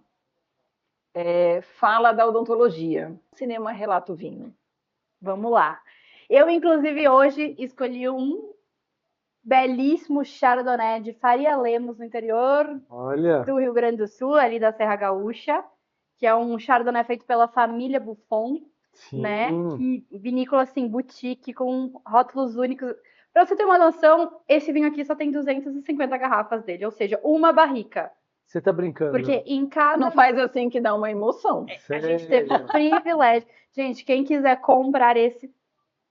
Speaker 1: fala da odontologia? Cinema relata o vinho.
Speaker 4: Vamos lá. Eu, inclusive, hoje escolhi um belíssimo Chardonnay de Faria Lemos, no interior
Speaker 5: Olha,
Speaker 4: do Rio Grande do Sul, ali da Serra Gaúcha, que é um Chardonnay feito pela família Buffon,
Speaker 5: sim.
Speaker 4: né? E vinícola, assim, boutique, com rótulos únicos. Pra você ter uma noção, esse vinho aqui só tem 250 garrafas dele, ou seja, uma barrica.
Speaker 5: Você tá brincando?
Speaker 4: Porque em cada...
Speaker 1: Não faz assim que dá uma emoção.
Speaker 4: A gente teve o privilégio. Gente, quem quiser comprar esse,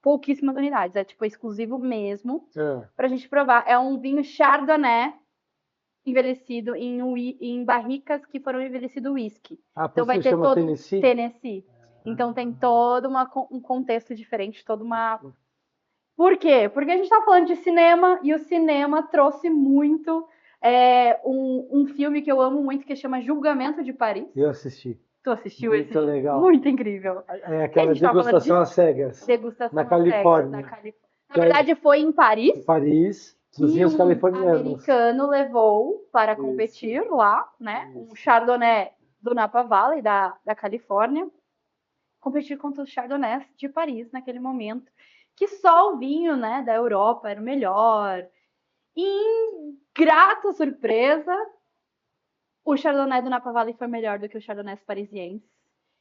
Speaker 4: pouquíssimas unidades. É tipo exclusivo mesmo pra gente provar. É um vinho Chardonnay envelhecido em barricas que foram envelhecido whisky.
Speaker 5: Ah,
Speaker 4: Então vai
Speaker 5: você
Speaker 4: ter
Speaker 5: chama
Speaker 4: todo
Speaker 5: Tennessee?
Speaker 4: Tennessee. Então tem todo um contexto diferente, toda uma Por quê? Porque a gente tá falando de cinema e o cinema trouxe muito um filme que eu amo muito que chama Julgamento de Paris.
Speaker 5: Eu assisti.
Speaker 4: Tu assistiu
Speaker 5: Muito
Speaker 4: esse?
Speaker 5: legal.
Speaker 4: Muito incrível.
Speaker 5: É aquela
Speaker 4: A gente tava falando
Speaker 5: degustação às cegas.
Speaker 4: Degustação
Speaker 5: Na
Speaker 4: às cegas,
Speaker 5: Califórnia.
Speaker 4: Na verdade, foi em Paris.
Speaker 5: Em Paris, dos vinhos californianos.
Speaker 4: Americano levou para competir lá, né? Um Chardonnay do Napa Valley, da Califórnia. Competir contra os Chardonnays de Paris naquele momento. Que só o vinho, né, da Europa era o melhor. E, grata surpresa, o Chardonnay do Napa Valley foi melhor do que o Chardonnay parisiense.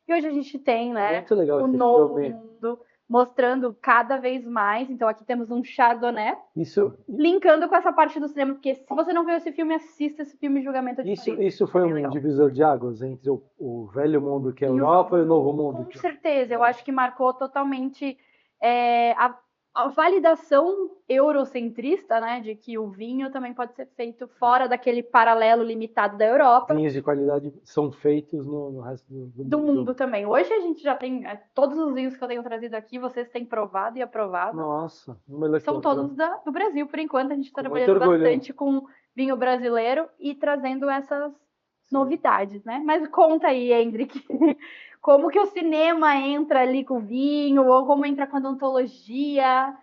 Speaker 4: E hoje a gente tem, né,
Speaker 5: Muito legal
Speaker 4: o
Speaker 5: esse
Speaker 4: novo
Speaker 5: filme.
Speaker 4: mundo mostrando cada vez mais. Então aqui temos um Chardonnay
Speaker 5: Isso,
Speaker 4: linkando com essa parte do cinema, porque se você não viu esse filme, assista esse filme Julgamento de Paris.
Speaker 5: isso foi
Speaker 4: Bem
Speaker 5: um
Speaker 4: legal.
Speaker 5: divisor de águas entre o velho mundo que é a Europa e o novo mundo.
Speaker 4: Com certeza, eu acho que marcou totalmente a validação eurocentrista, né, de que o vinho também pode ser feito fora daquele paralelo limitado da Europa.
Speaker 5: Vinhos de qualidade são feitos no resto
Speaker 4: Do mundo também. Hoje a gente já tem todos os vinhos que eu tenho trazido aqui, vocês têm provado e aprovado.
Speaker 5: Nossa, melhor
Speaker 4: São todos do Brasil, por enquanto. A gente está
Speaker 5: Com
Speaker 4: trabalhando
Speaker 5: muito orgulho.
Speaker 4: bastante com vinho brasileiro e trazendo essas novidades, né? Mas conta aí, Hendrik, como que o cinema entra ali com o vinho, ou como entra com a odontologia?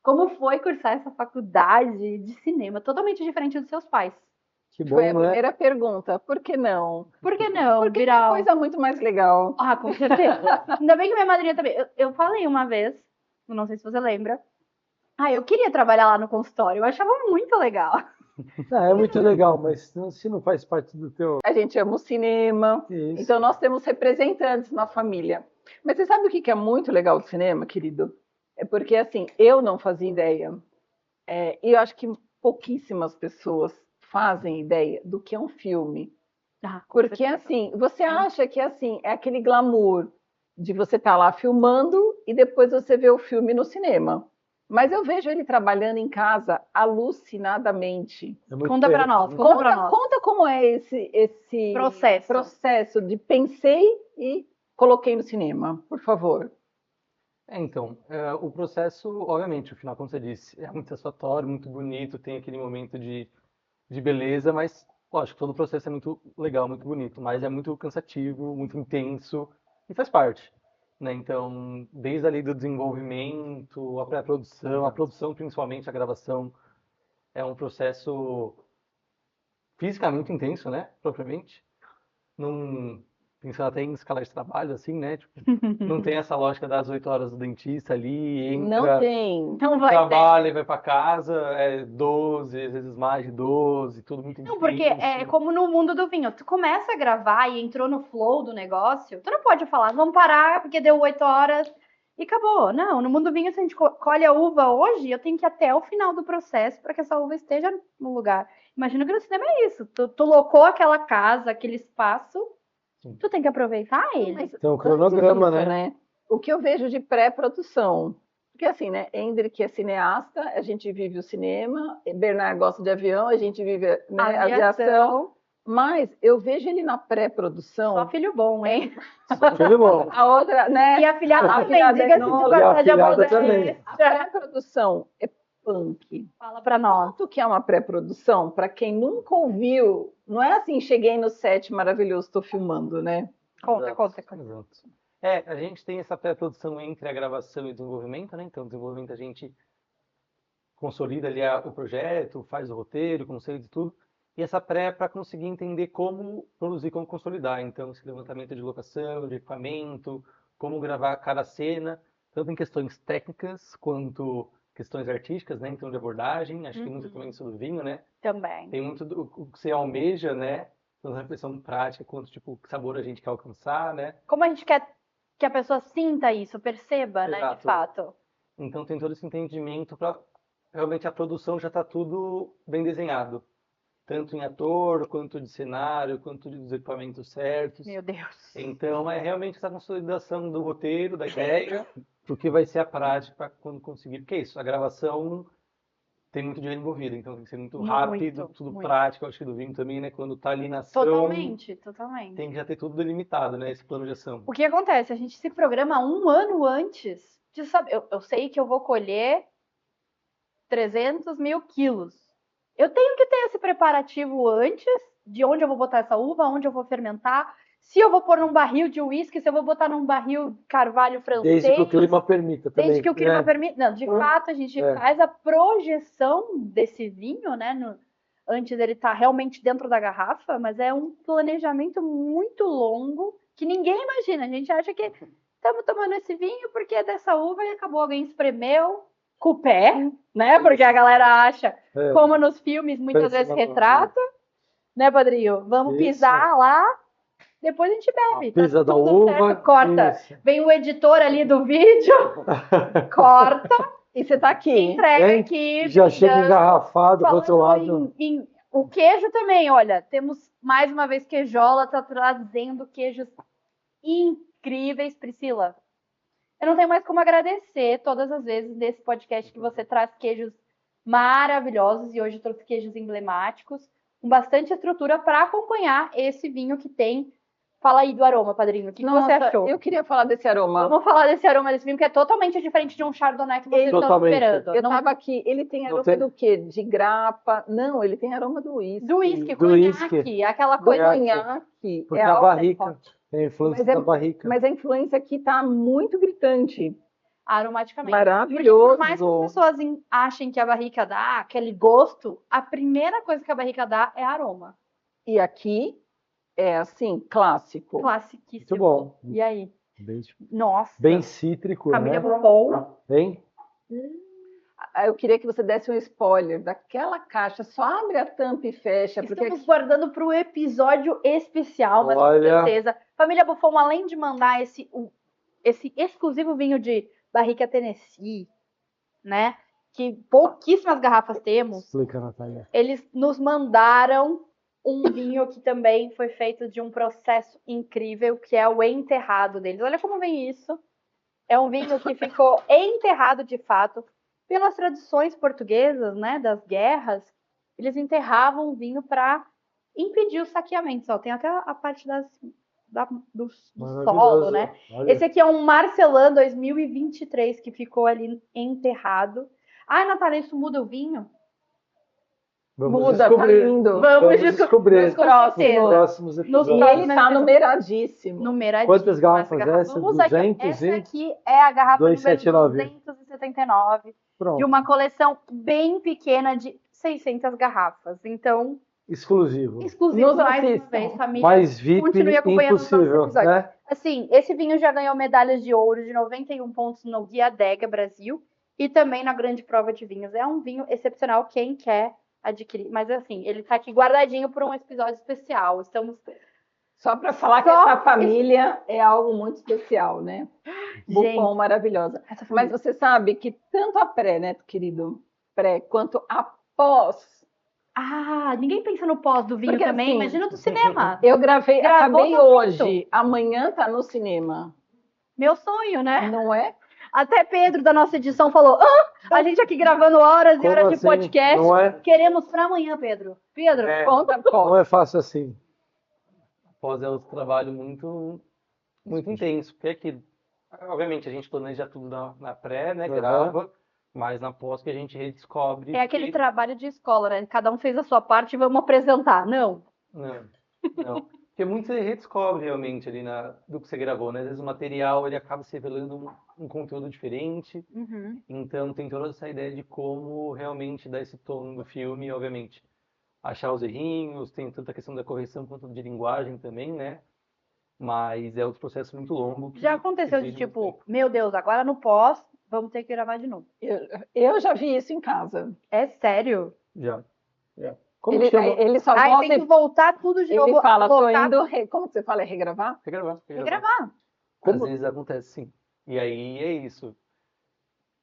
Speaker 4: Como foi cursar essa faculdade de cinema? Totalmente diferente dos seus pais.
Speaker 5: Que bom,
Speaker 1: Foi a
Speaker 5: né?
Speaker 1: primeira pergunta. Por que não?
Speaker 4: Por que não,
Speaker 1: Porque é
Speaker 4: Biral?
Speaker 1: uma coisa muito mais legal.
Speaker 4: Ah, com certeza. Ainda bem que minha madrinha também. Eu falei uma vez, não sei se você lembra. Eu queria trabalhar lá no consultório, eu achava muito legal.
Speaker 5: É muito legal, mas se não faz parte do teu...
Speaker 1: A gente ama o cinema,
Speaker 5: Isso.
Speaker 1: então nós temos representantes na família. Mas você sabe o que é muito legal do cinema, querido? É porque, assim, eu não fazia ideia. E eu acho que pouquíssimas pessoas fazem ideia do que é um filme. Porque, assim, você acha que, assim, é aquele glamour de você estar lá filmando e depois você vê o filme no cinema. Mas eu vejo ele trabalhando em casa alucinadamente.
Speaker 4: Conta pra nós, conta pra nós.
Speaker 1: Conta como é esse processo de pensei e coloquei no cinema, por favor.
Speaker 3: Então, o processo, obviamente, o final, como você disse, é muito satisfatório, muito bonito, tem aquele momento de beleza, mas, lógico, todo o processo é muito legal, muito bonito, mas é muito cansativo, muito intenso e faz parte, né? Então, desde ali do desenvolvimento, a pré-produção, a produção, principalmente a gravação, é um processo fisicamente intenso, né? Propriamente. Pensando até em escala de trabalho, assim, né? Tipo, não tem essa lógica das 8 horas do dentista ali,
Speaker 1: Não tem.
Speaker 4: Não vai
Speaker 3: trabalha e vai para casa, 12, às vezes mais de 12, tudo muito
Speaker 4: Não,
Speaker 3: intenso.
Speaker 4: porque é como no mundo do vinho. Tu começa a gravar e entrou no flow do negócio, tu não pode falar, vamos parar porque deu 8 horas e acabou. Não, no mundo do vinho, se a gente colhe a uva hoje, eu tenho que ir até o final do processo para que essa uva esteja no lugar. Imagino que no cinema é isso. Tu locou aquela casa, aquele espaço, tu tem que aproveitar ele.
Speaker 5: Então, o cronograma,
Speaker 1: disso, né? O que eu vejo de pré-produção. Porque assim, né? Hendrik é cineasta, a gente vive o cinema, Bernard gosta de avião, a gente vive, né, aviação. Mas eu vejo ele na pré-produção.
Speaker 4: Só filho bom, hein?
Speaker 5: Só filho bom.
Speaker 1: A outra, né?
Speaker 4: E a filhada também,
Speaker 1: filhada
Speaker 4: diga-se de passagem,
Speaker 5: também.
Speaker 1: A pré-produção é punk.
Speaker 4: Fala pra nós.
Speaker 1: O que é uma pré-produção? Para quem nunca ouviu, não é assim, cheguei no set maravilhoso, estou filmando, né?
Speaker 4: Conta.
Speaker 3: Exato. A gente tem essa pré-produção entre a gravação e o desenvolvimento, né? Então, o desenvolvimento a gente consolida ali o projeto, faz o roteiro, conceitos e tudo. E essa pré para conseguir entender como produzir, como consolidar. Então, esse levantamento de locação, de equipamento, como gravar cada cena, tanto em questões técnicas quanto questões artísticas, né? Então, de abordagem, acho que muito também isso do vinho, né?
Speaker 4: Também.
Speaker 3: Tem muito do que você almeja, né? Tanto a reflexão prática quanto, tipo, que sabor a gente quer alcançar, né?
Speaker 4: Como a gente quer que a pessoa sinta isso, perceba, né, de fato.
Speaker 3: Então, tem todo esse entendimento para realmente a produção já está tudo bem desenhado. Tanto em ator, quanto de cenário, quanto dos equipamentos certos.
Speaker 4: Meu Deus.
Speaker 3: Então, é realmente essa consolidação do roteiro, da ideia, pro que vai ser a prática quando conseguir. Porque é isso, a gravação tem muito dinheiro envolvido, então tem que ser muito rápido, tudo
Speaker 4: muito.
Speaker 3: Prático, acho que do vinho também, né? Quando tá ali na ação,
Speaker 4: Totalmente.
Speaker 3: tem que já ter tudo delimitado, né? Esse plano de ação.
Speaker 4: O que acontece? A gente se programa um ano antes de saber. Eu sei que eu vou colher 300 mil quilos. Eu tenho que ter esse preparativo antes de onde eu vou botar essa uva, onde eu vou fermentar, se eu vou pôr num barril de uísque, se eu vou botar num barril carvalho francês.
Speaker 5: Desde que o clima permita também.
Speaker 4: Desde que o clima permita. Não, de fato, a gente faz a projeção desse vinho, né? Antes dele estar realmente dentro da garrafa, mas é um planejamento muito longo que ninguém imagina. A gente acha que estamos tomando esse vinho porque é dessa uva e acabou, alguém espremeu com o pé, né? Porque a galera acha, como nos filmes muitas vezes retrata, né, Padrinho? Vamos pisar lá, depois a gente bebe.
Speaker 5: Pisa da uva.
Speaker 4: Certo, corta. Isso. Vem o editor ali do vídeo, corta.
Speaker 1: E você tá aqui.
Speaker 4: Entrega aqui.
Speaker 5: Já chega engarrafado do outro lado.
Speaker 4: O queijo também, olha, temos mais uma vez Queijola, tá trazendo queijos incríveis, Priscila. Eu não tenho mais como agradecer todas as vezes nesse podcast que você traz queijos maravilhosos, e hoje trouxe queijos emblemáticos, com bastante estrutura para acompanhar esse vinho que tem. Fala aí do aroma, Padrinho. O que você achou?
Speaker 1: Eu queria falar desse aroma.
Speaker 4: Vamos falar desse aroma desse vinho, que é totalmente diferente de um Chardonnay que vocês estão esperando.
Speaker 1: Eu tava aqui, ele tem aroma do quê? De grapa? Não, ele tem aroma do uísque.
Speaker 4: Do uísque, conhaque, aquela coisa.
Speaker 1: Conhaque.
Speaker 5: Porque a barrica, tem a influência da barrica.
Speaker 1: Mas a influência aqui tá muito gritante.
Speaker 4: Aromaticamente.
Speaker 1: Maravilhoso.
Speaker 4: Por mais que as pessoas achem que a barrica dá aquele gosto, a primeira coisa que a barrica dá é aroma.
Speaker 1: E aqui é assim, clássico.
Speaker 4: Classiquíssimo.
Speaker 5: Muito bom.
Speaker 4: E aí?
Speaker 5: Nossa. Bem cítrico,
Speaker 4: Família
Speaker 5: né?
Speaker 4: Buffon.
Speaker 5: Bem?
Speaker 1: Eu queria que você desse um spoiler daquela caixa. Só abre a tampa e fecha.
Speaker 4: Estamos guardando para o episódio especial, mas com certeza. Família Buffon, além de mandar esse exclusivo vinho de barrica Tennessee, né? Que pouquíssimas garrafas temos.
Speaker 5: Explica, Natália.
Speaker 4: Eles nos mandaram um vinho que também foi feito de um processo incrível, que é o enterrado deles. Olha como vem isso. É um vinho que ficou enterrado de fato. Pelas tradições portuguesas, né, das guerras, eles enterravam o vinho para impedir os saqueamentos. Ó, tem até a parte do solo, né? Olha. Esse aqui é um Marcelin 2023 que ficou ali enterrado. Ai, Natália, isso muda o vinho?
Speaker 1: Muda, tá lindo.
Speaker 5: Vamos descobrir
Speaker 1: nos próximos
Speaker 5: episódios.
Speaker 1: E ele está numeradíssimo.
Speaker 5: Quantas garrafas é essa?
Speaker 4: Vamos 200 essa aqui é a garrafa 279. Pronto. De uma coleção bem pequena de 600 garrafas. Então,
Speaker 5: exclusivo
Speaker 4: mais uma vez, família.
Speaker 5: Mais VIP continue acompanhando impossível, né?
Speaker 4: Assim, esse vinho já ganhou medalhas de ouro de 91 pontos no Guia Adega Brasil e também na Grande Prova de Vinhos. É um vinho excepcional, quem quer adquirir. Mas assim, ele tá aqui guardadinho para um episódio especial. Estamos...
Speaker 1: Só para falar que essa família é algo muito especial, né? Buffon, maravilhosa. Mas você sabe que tanto a pré, né, querido? Pré, quanto a pós.
Speaker 4: Ah, ninguém pensa no pós do vinho. Porque, também, assim, imagina do cinema.
Speaker 1: Eu acabei hoje, amanhã tá no cinema.
Speaker 4: Meu sonho, né?
Speaker 1: Não é?
Speaker 4: Até Pedro, da nossa edição, falou, a gente aqui gravando horas e horas de podcast, queremos para amanhã, Pedro. Pedro, conta.
Speaker 5: Não é fácil assim.
Speaker 3: Pós é outro trabalho muito intenso, porque aqui, obviamente, a gente planeja tudo na pré, né, grava, mas na pós que a gente redescobre...
Speaker 4: É aquele trabalho de escola, né? Cada um fez a sua parte e vamos apresentar. Não.
Speaker 3: Porque muito você redescobre realmente ali do que você gravou, né? Às vezes o material ele acaba se revelando um conteúdo diferente, então tem toda essa ideia de como realmente dar esse tom do filme, obviamente. Achar os errinhos, tem tanta questão da correção quanto de linguagem também, né? Mas é outro processo muito longo.
Speaker 4: Já aconteceu de tipo, meu Deus, agora no pós, vamos ter que gravar de novo.
Speaker 1: Eu já vi isso em casa.
Speaker 4: É sério?
Speaker 3: Já.
Speaker 1: Como ele só volta
Speaker 4: tem que voltar tudo de novo.
Speaker 1: Ele fala, tô indo... Como você fala? É regravar?
Speaker 3: Regravar. Às vezes acontece, sim. E aí é isso.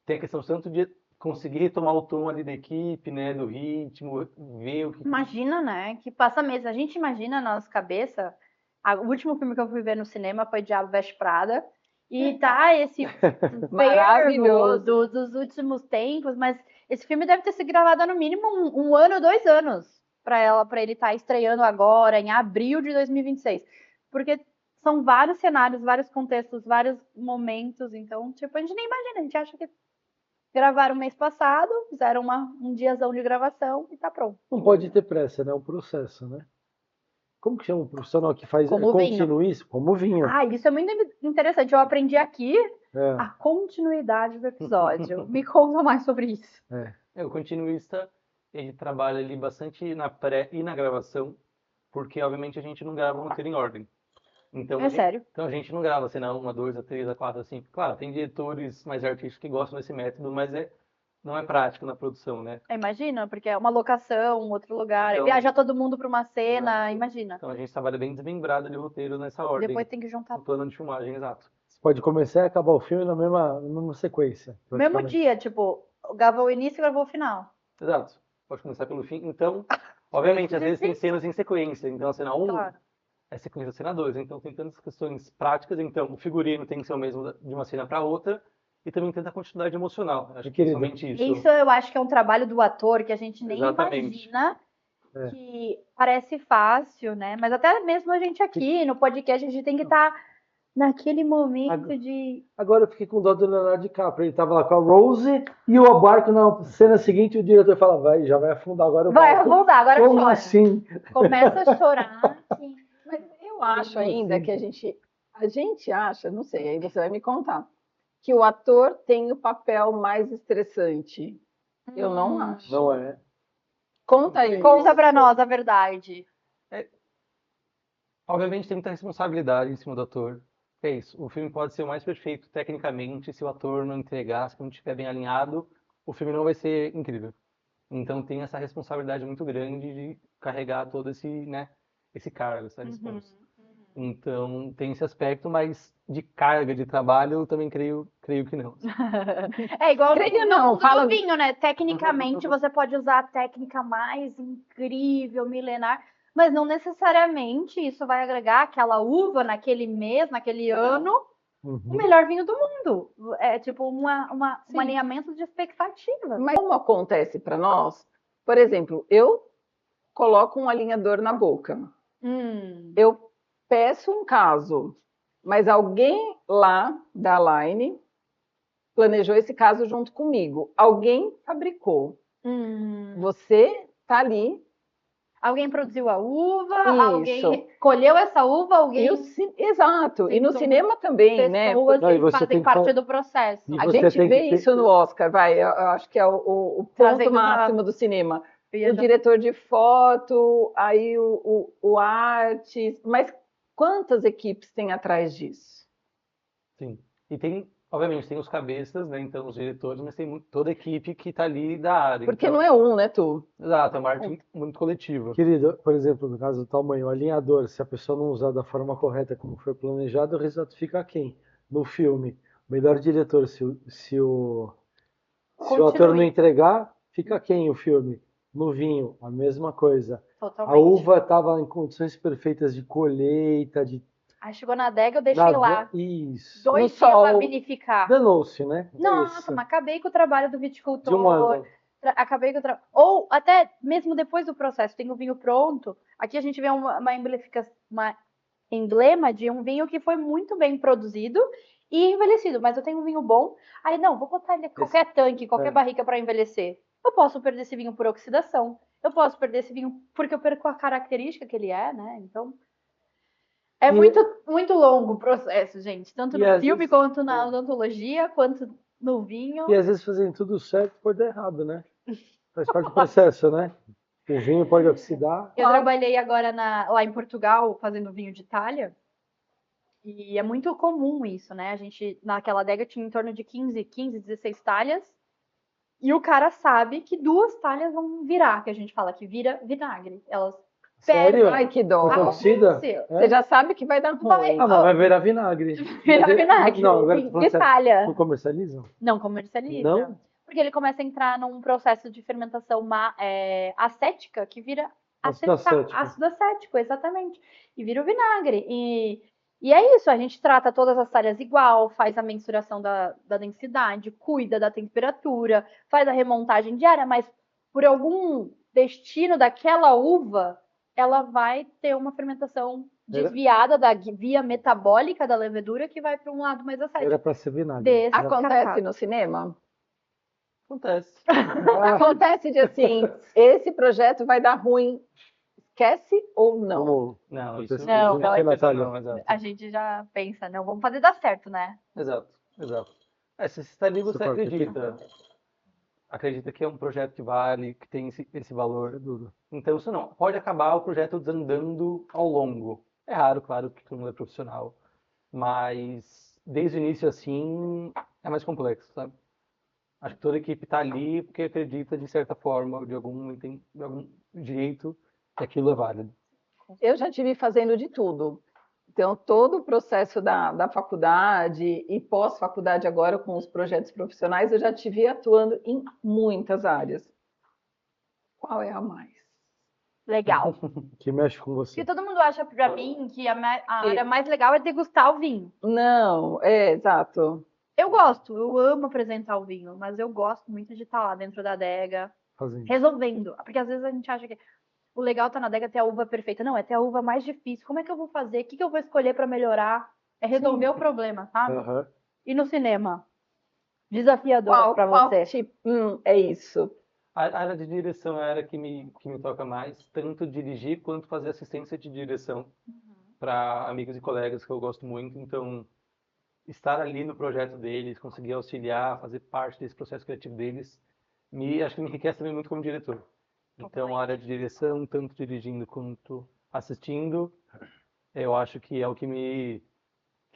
Speaker 3: Tem a questão tanto de conseguir retomar o tom ali da equipe, né, do ritmo, ver o que...
Speaker 4: Imagina, né, que passa meses. A gente imagina na nossa cabeça... O último filme que eu fui ver no cinema foi Diabo Veste Prada. E tá esse
Speaker 1: maravilhoso
Speaker 4: dos últimos tempos, mas esse filme deve ter sido gravado há no mínimo um ano, 2 anos para ele estar estreando agora, em abril de 2026. Porque são vários cenários, vários contextos, vários momentos. Então, tipo, a gente nem imagina, a gente acha que Gravaram mês passado, fizeram um diazão de gravação e tá pronto.
Speaker 5: Não pode ter pressa, né? É um processo, né? Como que chama um profissional que faz
Speaker 4: Como vinho.
Speaker 5: contínuo isso? Como vinho.
Speaker 4: Ah, isso é muito interessante. Eu aprendi aqui
Speaker 5: É.
Speaker 4: a continuidade do episódio. Me conta mais sobre isso.
Speaker 3: O continuista, ele trabalha ali bastante na pré e na gravação, porque obviamente a gente não grava o roteiro em ordem. Então,
Speaker 4: Sério?
Speaker 3: Então a gente não grava cena 1, a 2, a 3, a 4, a 5. Claro, tem diretores mais artísticos que gostam desse método, mas não é prático na produção, né?
Speaker 4: Imagina, porque é uma locação, outro lugar.
Speaker 3: Então,
Speaker 4: viaja todo mundo para uma cena,
Speaker 3: exato.
Speaker 4: imagina.
Speaker 3: Então a gente trabalha bem desmembrado de roteiro nessa ordem.
Speaker 4: Depois tem que juntar.
Speaker 3: No plano de filmagem, exato.
Speaker 5: Você pode começar e acabar o filme na mesma sequência.
Speaker 4: Mesmo dia, tipo, gravou o início e gravou o final.
Speaker 3: Exato. Pode começar pelo fim. Então, obviamente, às vezes tem cenas em sequência. Então, a cena 1
Speaker 4: Claro.
Speaker 3: é sequência da cena 2. Então, tem tantas questões práticas. Então, o figurino tem que ser o mesmo de uma cena para outra. E também tanta continuidade emocional. Acho que somente isso.
Speaker 4: Isso eu acho que é um trabalho do ator que a gente nem
Speaker 3: Exatamente.
Speaker 4: imagina. Que parece fácil, né? Mas até mesmo a gente aqui no podcast, a gente tem que estar naquele momento de...
Speaker 5: Agora eu fiquei com dó do Leonardo DiCaprio. Ele tava lá com a Rose e o barco na cena seguinte o diretor fala, já vai afundar agora o
Speaker 4: Vai
Speaker 5: barco.
Speaker 4: afundar, agora
Speaker 5: Como
Speaker 4: chora.
Speaker 5: assim?
Speaker 4: Começa a chorar. Assim.
Speaker 1: Mas eu acho ainda que a gente acha, não sei, aí você vai me contar, que o ator tem o papel mais estressante. Eu não acho.
Speaker 5: Não é.
Speaker 1: Conta aí.
Speaker 4: Conta pra nós a verdade.
Speaker 3: Obviamente tem muita responsabilidade em cima do ator. É isso. O filme pode ser o mais perfeito tecnicamente, se o ator não entregar, se não estiver bem alinhado, o filme não vai ser incrível. Então tem essa responsabilidade muito grande de carregar todo esse cargo, essa responsa. Então tem esse aspecto, mas de carga de trabalho eu também creio que não.
Speaker 4: É igual
Speaker 1: Creio não, fala
Speaker 4: no vinho, né? Tecnicamente você pode usar a técnica mais incrível, milenar, mas não necessariamente isso vai agregar aquela uva naquele mês, naquele ano, o melhor vinho do mundo. É tipo um alinhamento de expectativas.
Speaker 1: Mas como acontece para nós, por exemplo, eu coloco um alinhador na boca. Eu peço um caso, mas alguém lá da Line planejou esse caso junto comigo. Alguém fabricou. Você tá ali.
Speaker 4: Alguém produziu a uva,
Speaker 1: Isso.
Speaker 4: alguém colheu essa uva, alguém...
Speaker 1: Exato. E no cinema também, né?
Speaker 4: Pessoas
Speaker 5: Não, e
Speaker 4: que
Speaker 5: você
Speaker 4: fazem
Speaker 5: tem que
Speaker 4: parte
Speaker 5: falar-
Speaker 4: do processo.
Speaker 5: E
Speaker 1: A
Speaker 5: você
Speaker 1: gente
Speaker 5: tem
Speaker 1: vê
Speaker 5: que ter-
Speaker 1: isso no Oscar, vai. Eu acho que é o ponto
Speaker 4: Trazendo
Speaker 1: máximo do cinema.
Speaker 4: Eu ia
Speaker 1: O
Speaker 4: já-
Speaker 1: diretor de foto, aí o arte. Mas quantas equipes tem atrás disso?
Speaker 3: Sim. E tem, obviamente, tem os cabeças, né? Então os diretores, mas tem toda a equipe que está ali da área.
Speaker 1: Porque
Speaker 3: então,
Speaker 1: não é um, né, tu?
Speaker 3: Exato, é uma arte muito coletiva.
Speaker 5: Querido, por exemplo, no caso do tamanho, o alinhador, se a pessoa não usar da forma correta como foi planejado, o resultado fica quem? No filme. O melhor diretor, se o ator não entregar, fica quem o filme? No vinho, a mesma coisa.
Speaker 4: Totalmente.
Speaker 5: A uva estava em condições perfeitas de colheita, de
Speaker 4: Aí chegou na adega, eu deixei lá.
Speaker 5: Isso.
Speaker 4: 2
Speaker 1: No
Speaker 4: dias pra
Speaker 1: sol.
Speaker 4: vinificar.
Speaker 5: Danou-se, né?
Speaker 4: Nossa,
Speaker 5: Isso.
Speaker 4: mas acabei com o trabalho do
Speaker 5: De
Speaker 4: viticultor.
Speaker 5: um ano.
Speaker 4: Acabei com o trabalho. Ou até mesmo depois do processo, tem o vinho pronto. Aqui a gente vê uma emblema de um vinho que foi muito bem produzido e envelhecido. Mas eu tenho um vinho bom. Aí não, vou botar ele em qualquer tanque, qualquer barrica para envelhecer. Eu posso perder esse vinho por oxidação. Eu posso perder esse vinho porque eu perco a característica que ele é, né? Então. É muito longo o processo, gente. Tanto no filme, quanto na odontologia, quanto no vinho.
Speaker 5: E às vezes fazendo tudo certo pode dar errado, né? Faz parte do processo, né? O vinho pode oxidar.
Speaker 4: Eu trabalhei agora lá em Portugal fazendo vinho de talha. E é muito comum isso, né? A gente, naquela adega, tinha em torno de 15, 16 talhas. E o cara sabe que 2 talhas vão virar, que a gente fala que vira vinagre. Elas
Speaker 5: Sério?
Speaker 1: Ai, que dó.
Speaker 5: Porque oxida?
Speaker 4: aconteceu.
Speaker 1: Você já sabe que vai dar ruim.
Speaker 5: Ah, mas vai virar vinagre.
Speaker 4: Virar vinagre.
Speaker 5: Não, agora tô falando
Speaker 4: de
Speaker 5: sério.
Speaker 4: talha.
Speaker 5: Não comercializam?
Speaker 4: Não comercializa.
Speaker 5: Não?
Speaker 4: Porque ele começa a entrar num processo de fermentação acética que vira
Speaker 5: Ácido acético.
Speaker 4: ácido acético, exatamente. E vira o vinagre. E é isso, a gente trata todas as talhas igual, faz a mensuração da densidade, cuida da temperatura, faz a remontagem diária, mas por algum destino daquela uva, ela vai ter uma fermentação desviada da via metabólica da levedura que vai para um lado mais acético.
Speaker 5: Era para ser vinagre.
Speaker 1: Acontece no cinema?
Speaker 3: Acontece.
Speaker 1: Acontece de assim, esse projeto vai dar ruim, esquece ou não?
Speaker 3: Não, isso
Speaker 4: Não,
Speaker 3: não é
Speaker 5: Natália.
Speaker 3: não, exato.
Speaker 4: A gente já pensa, não, vamos fazer dar certo, né?
Speaker 3: Exato, exato. Se você está ali, você
Speaker 5: Super
Speaker 3: acredita que é um projeto que vale, que tem esse valor.
Speaker 5: Duro.
Speaker 3: Então, isso não. Pode acabar o projeto desandando ao longo. É raro, claro, que todo mundo é profissional. Mas, desde o início, assim, é mais complexo, sabe? Acho que toda equipe está ali porque acredita, de certa forma, de algum jeito, que aquilo é válido.
Speaker 1: Eu já tive fazendo de tudo. Então, todo o processo da faculdade e pós-faculdade agora com os projetos profissionais, eu já tive atuando em muitas áreas. Qual é a mais?
Speaker 4: Legal.
Speaker 5: Que mexe com você.
Speaker 4: Porque todo mundo acha pra mim que a área mais legal é degustar o vinho.
Speaker 1: Não, exato.
Speaker 4: Eu gosto, eu amo apresentar o vinho, mas eu gosto muito de estar lá dentro da adega,
Speaker 5: Fazendo.
Speaker 4: resolvendo. Porque às vezes a gente acha que o legal tá na adega ter a uva perfeita. Não, é ter a uva mais difícil. Como é que eu vou fazer? O que eu vou escolher pra melhorar? É resolver o problema, sabe?
Speaker 5: Aham.
Speaker 4: E no cinema? Desafiador pra você.
Speaker 1: Tipo, é isso.
Speaker 3: A área de direção é a área que me toca mais, tanto dirigir quanto fazer assistência de direção para amigos e colegas que eu gosto muito. Então, estar ali no projeto deles, conseguir auxiliar, fazer parte desse processo criativo deles, acho que me enriquece também muito como diretor. Então, a área de direção, tanto dirigindo quanto assistindo, eu acho que é o que me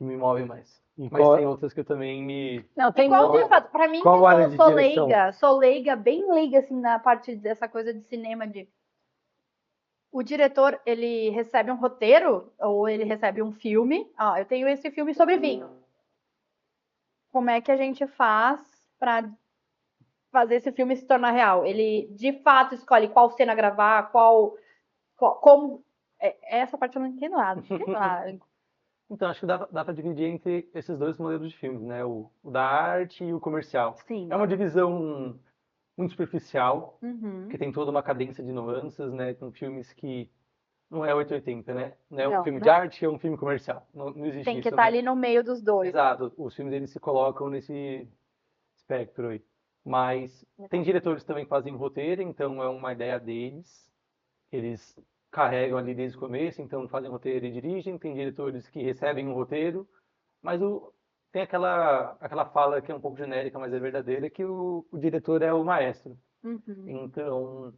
Speaker 3: move mais.
Speaker 5: E
Speaker 3: Mas
Speaker 5: qual-
Speaker 3: tem outras que eu também me...
Speaker 1: Não, tem
Speaker 4: Qual
Speaker 1: muito.
Speaker 4: de fato? Pra mim,
Speaker 5: Qual área
Speaker 4: eu
Speaker 5: de
Speaker 4: sou
Speaker 5: direção?
Speaker 4: sou leiga, bem leiga, assim, na parte dessa coisa de cinema, de o diretor, ele recebe um roteiro, ou ele recebe um filme, ó, eu tenho esse filme sobre vinho. Como é que a gente faz pra fazer esse filme se tornar real? Ele, de fato, escolhe qual cena gravar, como... Essa parte eu não entendo nada. Não entendo nada.
Speaker 3: Então, acho que dá para dividir entre esses dois modelos de filmes, né? O da arte e o comercial.
Speaker 4: Sim.
Speaker 3: É uma divisão muito superficial,
Speaker 4: Uhum.
Speaker 3: que tem toda uma cadência de nuances, né? Tem filmes que não é 880, né? Não é um
Speaker 4: Não,
Speaker 3: filme
Speaker 4: não.
Speaker 3: de arte, é um filme comercial. Não existe
Speaker 4: Tem que
Speaker 3: isso,
Speaker 4: estar
Speaker 3: né?
Speaker 4: ali no meio dos dois.
Speaker 3: Exato. Os filmes, eles se colocam nesse espectro aí. Mas tem diretores também que fazem roteiro, então é uma ideia deles. Eles carregam ali desde o começo, então fazem roteiro e dirigem. Tem diretores que recebem um roteiro, mas tem aquela fala que é um pouco genérica, mas é verdadeira, que o diretor é o maestro.
Speaker 4: Uhum.
Speaker 3: Então,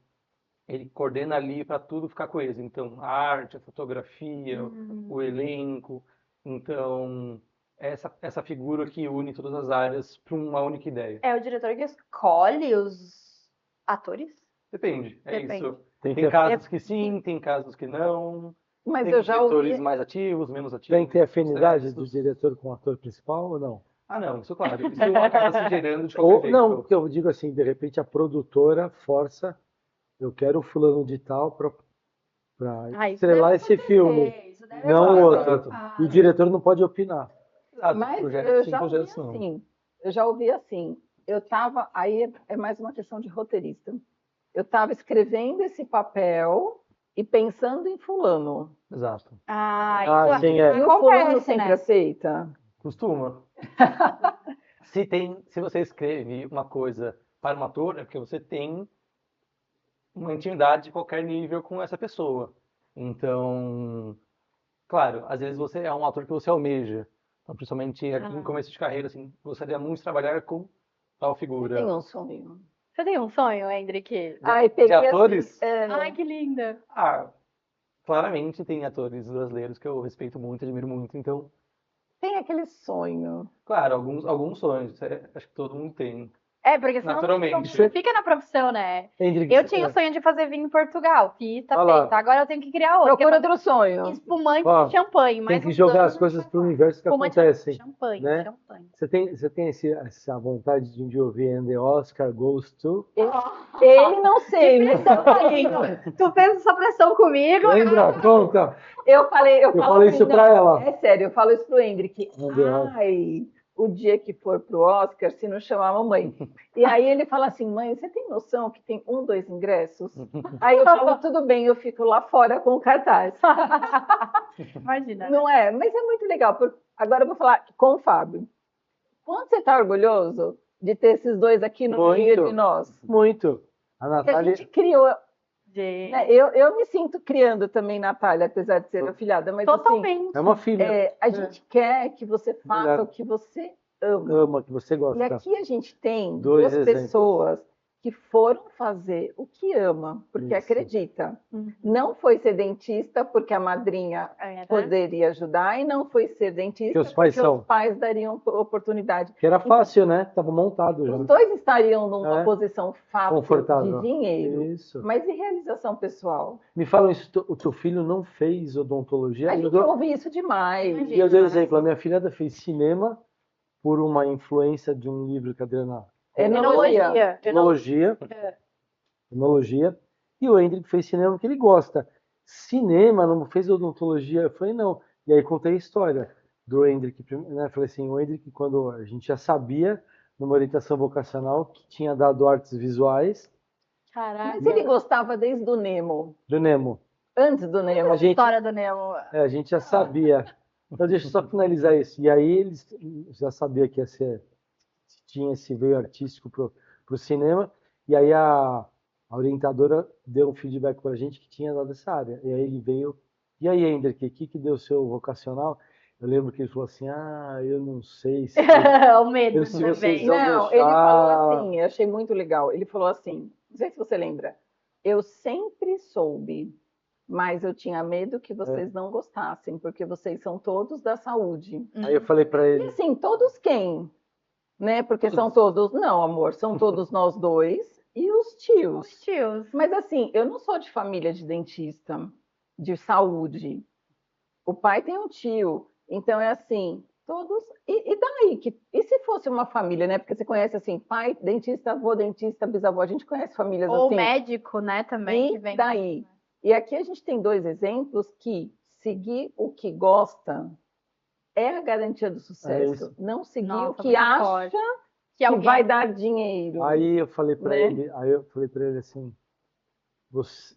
Speaker 3: ele coordena ali para tudo ficar coeso. Então, a arte, a fotografia, o elenco. Então, essa figura que une todas as áreas para uma única ideia.
Speaker 4: É o diretor que escolhe os atores?
Speaker 3: Depende, é
Speaker 4: Depende.
Speaker 3: isso.
Speaker 5: Tem
Speaker 3: Tem casos que sim, tem casos que não.
Speaker 1: Mas
Speaker 3: Tem
Speaker 1: eu já
Speaker 3: diretores
Speaker 1: ouvi.
Speaker 3: mais ativos, menos ativos.
Speaker 5: Tem que ter afinidade do
Speaker 3: processos.
Speaker 5: diretor com o ator principal ou não?
Speaker 3: Ah, não, isso claro. Isso acaba se gerando de qualquer
Speaker 5: Ou
Speaker 3: jeito.
Speaker 5: não, porque eu digo assim, de repente a produtora força, eu quero o fulano de tal para
Speaker 4: Isso
Speaker 5: estrelar
Speaker 4: deve
Speaker 5: esse
Speaker 4: acontecer,
Speaker 5: filme,
Speaker 4: isso deve
Speaker 5: não o
Speaker 4: acontecer.
Speaker 5: outro. E o diretor não pode opinar.
Speaker 3: Exato,
Speaker 1: Mas
Speaker 3: projetos
Speaker 1: eu
Speaker 3: sim,
Speaker 1: já ouvi
Speaker 3: projetos não.
Speaker 1: assim. Eu já ouvi assim. Eu estava. Aí é mais uma questão de roteirista. Eu estava escrevendo esse papel e pensando em fulano.
Speaker 3: Exato.
Speaker 4: Isso
Speaker 5: sim, é.
Speaker 1: E o fulano
Speaker 4: acontece,
Speaker 1: sempre
Speaker 4: né?
Speaker 1: aceita?
Speaker 3: Costuma. Se você escreve uma coisa para um ator, é porque você tem uma intimidade de qualquer nível com essa pessoa. Então, claro, às vezes você é um ator que você almeja. Então, principalmente em começo de carreira, assim, gostaria muito de trabalhar com tal figura.
Speaker 1: Tem um sonho.
Speaker 4: Você tem um sonho, Hendrik?
Speaker 1: Ai,
Speaker 3: De
Speaker 1: peguei
Speaker 3: atores?
Speaker 1: assim,
Speaker 4: Ai, que linda.
Speaker 3: Ah, claramente tem atores brasileiros que eu respeito muito, admiro muito. Então,
Speaker 1: tem aquele sonho.
Speaker 3: claro, alguns sonhos, acho que todo mundo tem.
Speaker 4: É, porque senão
Speaker 3: Naturalmente.
Speaker 4: não fica na profissão, né?
Speaker 5: Hendrik,
Speaker 4: Eu tinha o sonho de fazer vinho em Portugal. Fiz, tá
Speaker 5: Olha lá.
Speaker 4: feito. Agora eu tenho que criar outro.
Speaker 1: Procura
Speaker 4: que é
Speaker 1: outro sonho.
Speaker 4: fazer espumante
Speaker 5: Ó,
Speaker 4: de champanhe.
Speaker 5: tem que jogar as coisas para o universo que acontecem.
Speaker 4: Champanhe,
Speaker 5: né?
Speaker 4: champanhe.
Speaker 5: Você tem essa vontade de um dia ouvir And the Oscar Goes to?
Speaker 1: Ele não sei, mas
Speaker 4: Tu fez essa pressão comigo?
Speaker 5: Lembra? Conta.
Speaker 1: eu falei
Speaker 5: falei isso
Speaker 1: assim,
Speaker 5: pra
Speaker 1: não,
Speaker 5: ela.
Speaker 1: É sério, eu falo isso pro Hendrik.
Speaker 5: And the Oscar.
Speaker 1: Ai, o dia que for pro Oscar, se não chamar a mamãe. E aí ele fala assim, mãe, você tem noção que tem 2 ingressos? Aí eu falo, tudo bem, eu fico lá fora com o cartaz.
Speaker 4: Imagina.
Speaker 1: Não é? Mas é muito legal. Agora eu vou falar com o Fábio. Quando você está orgulhoso, de ter esses dois aqui no meio de nós.
Speaker 5: Muito. A
Speaker 1: Porque a
Speaker 5: Natália...
Speaker 1: gente criou...
Speaker 4: Gente.
Speaker 1: Né, eu me sinto criando também, Natália, apesar de ser afilhada, mas
Speaker 4: Totalmente.
Speaker 5: É uma filha.
Speaker 1: a gente quer que você faça o que você ama.
Speaker 5: Que você gosta.
Speaker 1: E aqui a gente tem
Speaker 5: Dois
Speaker 1: duas
Speaker 5: exemplos.
Speaker 1: pessoas que foram fazer o que ama, porque
Speaker 5: Isso.
Speaker 1: acredita. Não foi ser dentista porque a madrinha poderia ajudar, e não foi ser dentista
Speaker 5: Que os pais
Speaker 1: porque
Speaker 5: são.
Speaker 1: os pais dariam oportunidade.
Speaker 5: Que era fácil, né? Tava montado já.
Speaker 1: Os dois estariam numa posição fácil
Speaker 5: Confortável.
Speaker 1: de dinheiro,
Speaker 5: Isso.
Speaker 1: mas e realização pessoal?
Speaker 5: Me falam isso, o teu filho não fez odontologia?
Speaker 1: A gente ouve isso demais.
Speaker 5: E eu dou exemplo, a minha filhada fez cinema por uma influência de um livro que a Adriana...
Speaker 1: Enologia.
Speaker 5: Enologia. E o Hendrik fez cinema porque ele gosta. Cinema, não fez odontologia? Eu falei, não. E aí contei a história do Hendrik. Né? Falei assim, o Hendrik, quando a gente já sabia, numa orientação vocacional, que tinha dado artes visuais.
Speaker 4: Caraca.
Speaker 1: Mas ele gostava desde o Nemo.
Speaker 5: Do Nemo.
Speaker 1: Antes do Nemo.
Speaker 4: A história do Nemo.
Speaker 5: A gente já sabia. Então deixa eu só finalizar isso. E aí eles já sabia que ia ser... Tinha esse veio artístico pro cinema. E aí a orientadora deu um feedback para a gente que tinha dado essa área. E aí ele veio... E aí, Hendrik, o que deu seu vocacional? Eu lembro que ele falou assim, eu não sei se...
Speaker 4: O medo
Speaker 5: se
Speaker 4: também.
Speaker 5: vocês vão
Speaker 1: Não,
Speaker 5: deixar...
Speaker 1: ele falou assim, eu achei muito legal. Ele falou assim, não sei se você lembra, eu sempre soube, mas eu tinha medo que vocês não gostassem, porque vocês são todos da saúde.
Speaker 5: Aí eu falei para
Speaker 1: E
Speaker 5: ele...
Speaker 1: assim, todos quem? Né? Porque são todos... Não, amor, são todos nós dois e os tios.
Speaker 4: Os tios.
Speaker 1: Mas assim, eu não sou de família de dentista, de saúde. O pai tem um tio. Então é assim, todos... E daí? E se fosse uma família, né? Porque você conhece assim, pai, dentista, avô, dentista, bisavô. A gente conhece famílias
Speaker 4: Ou
Speaker 1: assim.
Speaker 4: médico, né, também.
Speaker 1: E
Speaker 4: que vem
Speaker 1: daí? E aqui a gente tem dois exemplos que seguir o que gosta é a garantia do sucesso. Não seguir o que acha que vai dar dinheiro.
Speaker 5: Aí eu falei para ele, assim,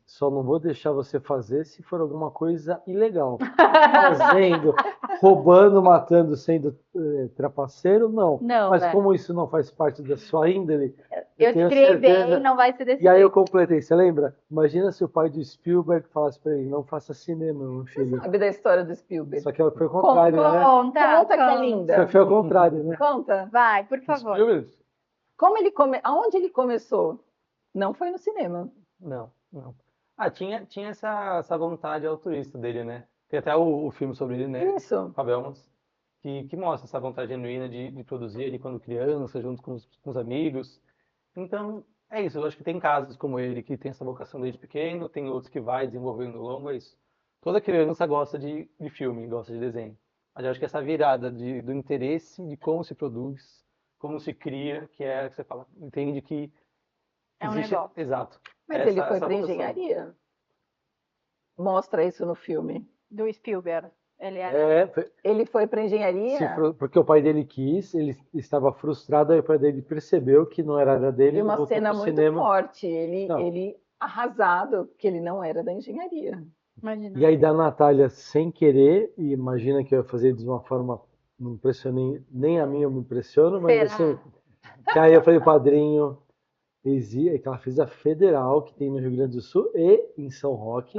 Speaker 5: só não vou deixar você fazer se for alguma coisa ilegal. Fazendo, roubando, matando, sendo trapaceiro, não. Mas como isso não faz parte da sua índole,
Speaker 4: eu te criei bem, não vai ser desse
Speaker 5: jeito. E aí eu completei, você lembra? Imagina se o pai do Spielberg falasse para ele, não faça cinema, meu filho.
Speaker 1: Você sabe da história do Spielberg?
Speaker 5: Só que foi o contrário, né?
Speaker 1: Conta que é linda.
Speaker 5: Só foi o contrário, né?
Speaker 1: Conta.
Speaker 4: Vai, por favor.
Speaker 1: Aonde ele começou? Não foi no cinema.
Speaker 3: Não. Tinha essa vontade altruísta dele, né? Tem até o filme sobre ele, né?
Speaker 1: Isso.
Speaker 3: Fabelmans, que mostra essa vontade genuína de produzir ele quando criança, junto com os amigos. Então, é isso. Eu acho que tem casos como ele, que tem essa vocação desde pequeno, tem outros que vai desenvolvendo ao longo, é isso. Toda criança gosta de filme, gosta de desenho. Mas eu acho que essa virada do interesse de como se produz, como se cria, que é que você fala, entende que
Speaker 4: é um negócio.
Speaker 3: Exato.
Speaker 1: Mas ele foi para engenharia. Mostra isso no filme.
Speaker 4: Do Spielberg.
Speaker 1: Ele foi para engenharia?
Speaker 5: Porque o pai dele quis, ele estava frustrado, aí o pai dele percebeu que não era a área dele.
Speaker 1: E uma cena muito forte, ele arrasado, porque ele não era da engenharia.
Speaker 4: Imagina.
Speaker 5: E aí da Natália, sem querer, e imagina que eu ia fazer de uma forma, não impressionei, nem a mim eu me impressiono, mas assim, que aí eu falei, padrinho, que ela fez a Federal, que tem no Rio Grande do Sul e em São Roque.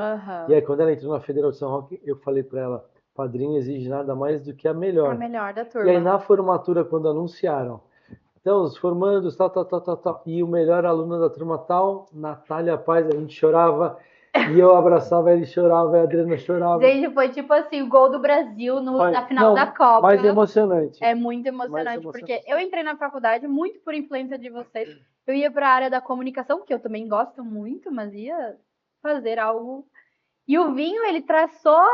Speaker 5: E aí quando ela entrou na Federal de São Roque, eu falei para ela, padrinho exige nada mais do que a melhor.
Speaker 4: A melhor da turma.
Speaker 5: E aí na formatura, quando anunciaram, então os formandos, tal, e o melhor aluno da turma tal, Natália Paz, a gente chorava, e eu abraçava ele, chorava, e a Adriana chorava.
Speaker 4: Gente, foi tipo assim, o gol do Brasil na final da Copa.
Speaker 5: Mais emocionante.
Speaker 4: É muito emocionante, porque eu entrei na faculdade muito por influência de vocês. Eu ia para a área da comunicação, que eu também gosto muito, mas ia fazer algo. E o vinho, ele traçou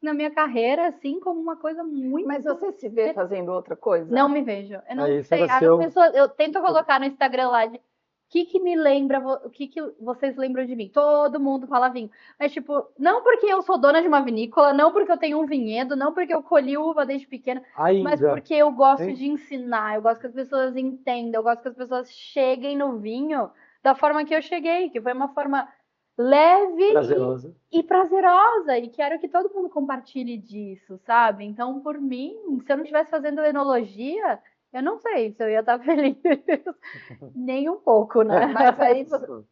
Speaker 4: na minha carreira, assim, como uma coisa muito...
Speaker 1: Mas você se vê fazendo outra coisa?
Speaker 4: Não me vejo. Eu não
Speaker 5: aí,
Speaker 4: sei. As pessoas, eu tento colocar no Instagram lá de o que me lembra, o que vocês lembram de mim? Todo mundo fala vinho. Mas, tipo, não porque eu sou dona de uma vinícola, não porque eu tenho um vinhedo, não porque eu colhi uva desde pequena, mas porque eu gosto de ensinar, eu gosto que as pessoas entendam, eu gosto que as pessoas cheguem no vinho da forma que eu cheguei, que foi uma forma leve e prazerosa, e quero que todo mundo compartilhe disso, sabe? Então, por mim, se eu não estivesse fazendo enologia, Eu não sei se eu ia estar feliz. Nem um pouco, né?
Speaker 1: Mas aí,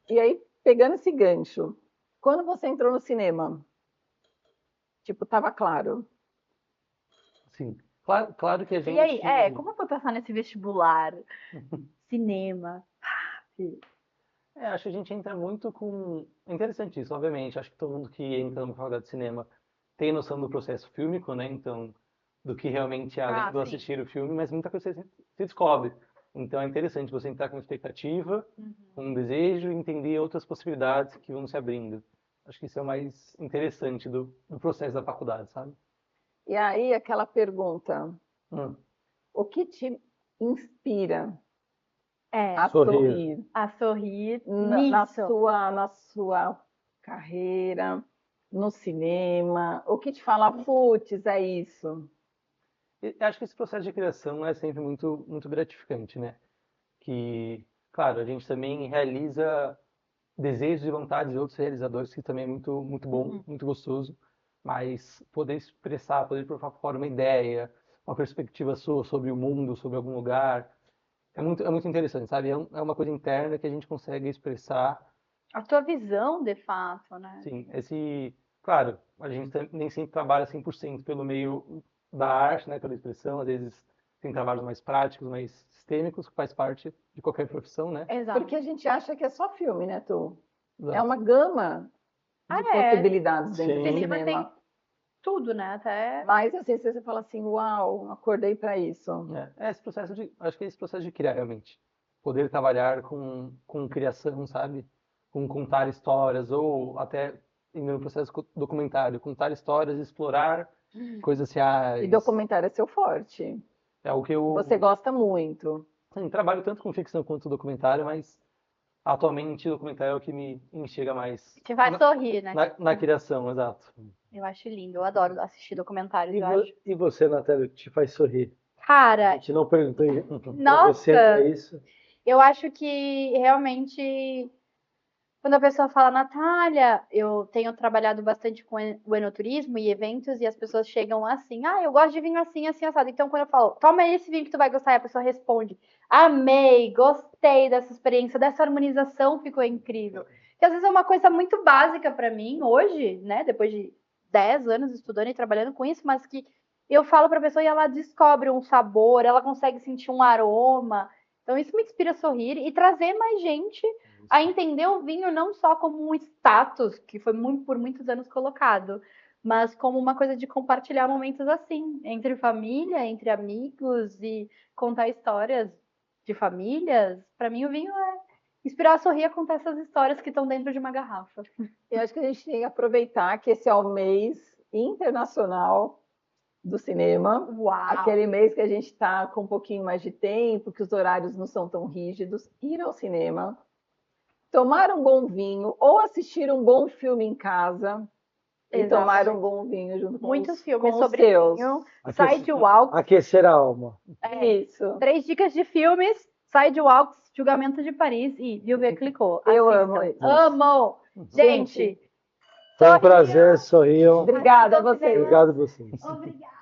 Speaker 1: e aí, pegando esse gancho, quando você entrou no cinema, tipo, tava claro.
Speaker 3: Sim. Claro que a gente.
Speaker 4: E aí, como foi passar nesse vestibular? Cinema.
Speaker 3: Acho que a gente entra muito com. É interessante isso, obviamente. Acho que todo mundo que entra numa faculdade de cinema tem noção do processo fílmico, né? Então, do que realmente é além do assistir o filme, mas muita coisa se descobre. Então, é interessante você entrar com expectativa, com um desejo e entender outras possibilidades que vão se abrindo. Acho que isso é o mais interessante do processo da faculdade, sabe?
Speaker 1: E aí, aquela pergunta:
Speaker 3: Hum.
Speaker 1: o que te inspira
Speaker 4: a
Speaker 1: sorrir?
Speaker 4: A sorrir
Speaker 1: na sua carreira, no cinema? O que te fala, putz, é isso?
Speaker 3: Acho que esse processo de criação é sempre muito, muito gratificante, né? Que, claro, a gente também realiza desejos e vontades de outros realizadores, que também é muito, muito bom, muito gostoso. Mas poder expressar, poder provar fora uma ideia, uma perspectiva sua sobre o mundo, sobre algum lugar, é muito interessante, sabe? É uma coisa interna que a gente consegue expressar.
Speaker 4: A tua visão, de fato, né?
Speaker 3: Sim, claro, a gente nem sempre trabalha 100% pelo meio da arte, né, pela expressão, às vezes tem trabalhos mais práticos, mais sistêmicos, que faz parte de qualquer profissão, né?
Speaker 4: Exato.
Speaker 1: Porque a gente acha que é só filme, né, Tu?
Speaker 3: Exato.
Speaker 1: É uma gama de possibilidades dentro do cinema.
Speaker 4: Tem tudo, né? Até...
Speaker 1: Mas assim, você fala assim, uau, acordei para isso.
Speaker 3: Acho que é esse processo de criar realmente. Poder trabalhar com criação, sabe? Com contar histórias, ou até indo no processo documentário, contar histórias, explorar coisas reais.
Speaker 1: E documentário é seu forte.
Speaker 3: É o que eu...
Speaker 1: Você gosta muito.
Speaker 3: Sim, trabalho tanto com ficção quanto documentário, mas atualmente o documentário é o que me instiga mais.
Speaker 4: Te faz sorrir, né?
Speaker 3: Na criação, exato.
Speaker 4: Eu acho lindo, eu adoro assistir documentários.
Speaker 5: E você, Natália, o que te faz sorrir?
Speaker 4: Cara,
Speaker 5: a gente não perguntou
Speaker 4: nossa,
Speaker 5: você é isso.
Speaker 4: Eu acho que realmente quando a pessoa fala, Natália, eu tenho trabalhado bastante com o enoturismo e eventos, e as pessoas chegam assim, eu gosto de vinho assim, assim, assado. Então, quando eu falo, toma esse vinho que tu vai gostar, e a pessoa responde, amei, gostei dessa experiência, dessa harmonização, ficou incrível. Que às vezes é uma coisa muito básica para mim, hoje, né, depois de 10 anos estudando e trabalhando com isso, mas que eu falo para a pessoa e ela descobre um sabor, ela consegue sentir um aroma. Então, isso me inspira a sorrir e trazer mais gente a entender o vinho não só como um status, que foi por muitos anos colocado, mas como uma coisa de compartilhar momentos assim, entre família, entre amigos e contar histórias de famílias. Para mim, o vinho é inspirar a sorrir a contar essas histórias que estão dentro de uma garrafa.
Speaker 1: Eu acho que a gente tem que aproveitar que esse é o mês internacional do cinema.
Speaker 4: Uau.
Speaker 1: Aquele mês que a gente está com um pouquinho mais de tempo, que os horários não são tão rígidos, ir ao cinema, tomar um bom vinho ou assistir um bom filme em casa. E tomar um bom vinho junto com
Speaker 4: muitos filmes
Speaker 1: com
Speaker 4: sobre vinho. Sidewalks.
Speaker 5: Aquecer a alma.
Speaker 1: Isso.
Speaker 4: 3 dicas de filmes. Sidewalks, Julgamento de Paris e Viu-Ver Clicou.
Speaker 1: Eu amo isso.
Speaker 4: Amo! Gente,
Speaker 5: foi um prazer, sorriam.
Speaker 1: Obrigada a vocês.
Speaker 5: Obrigado a vocês.
Speaker 4: Obrigada.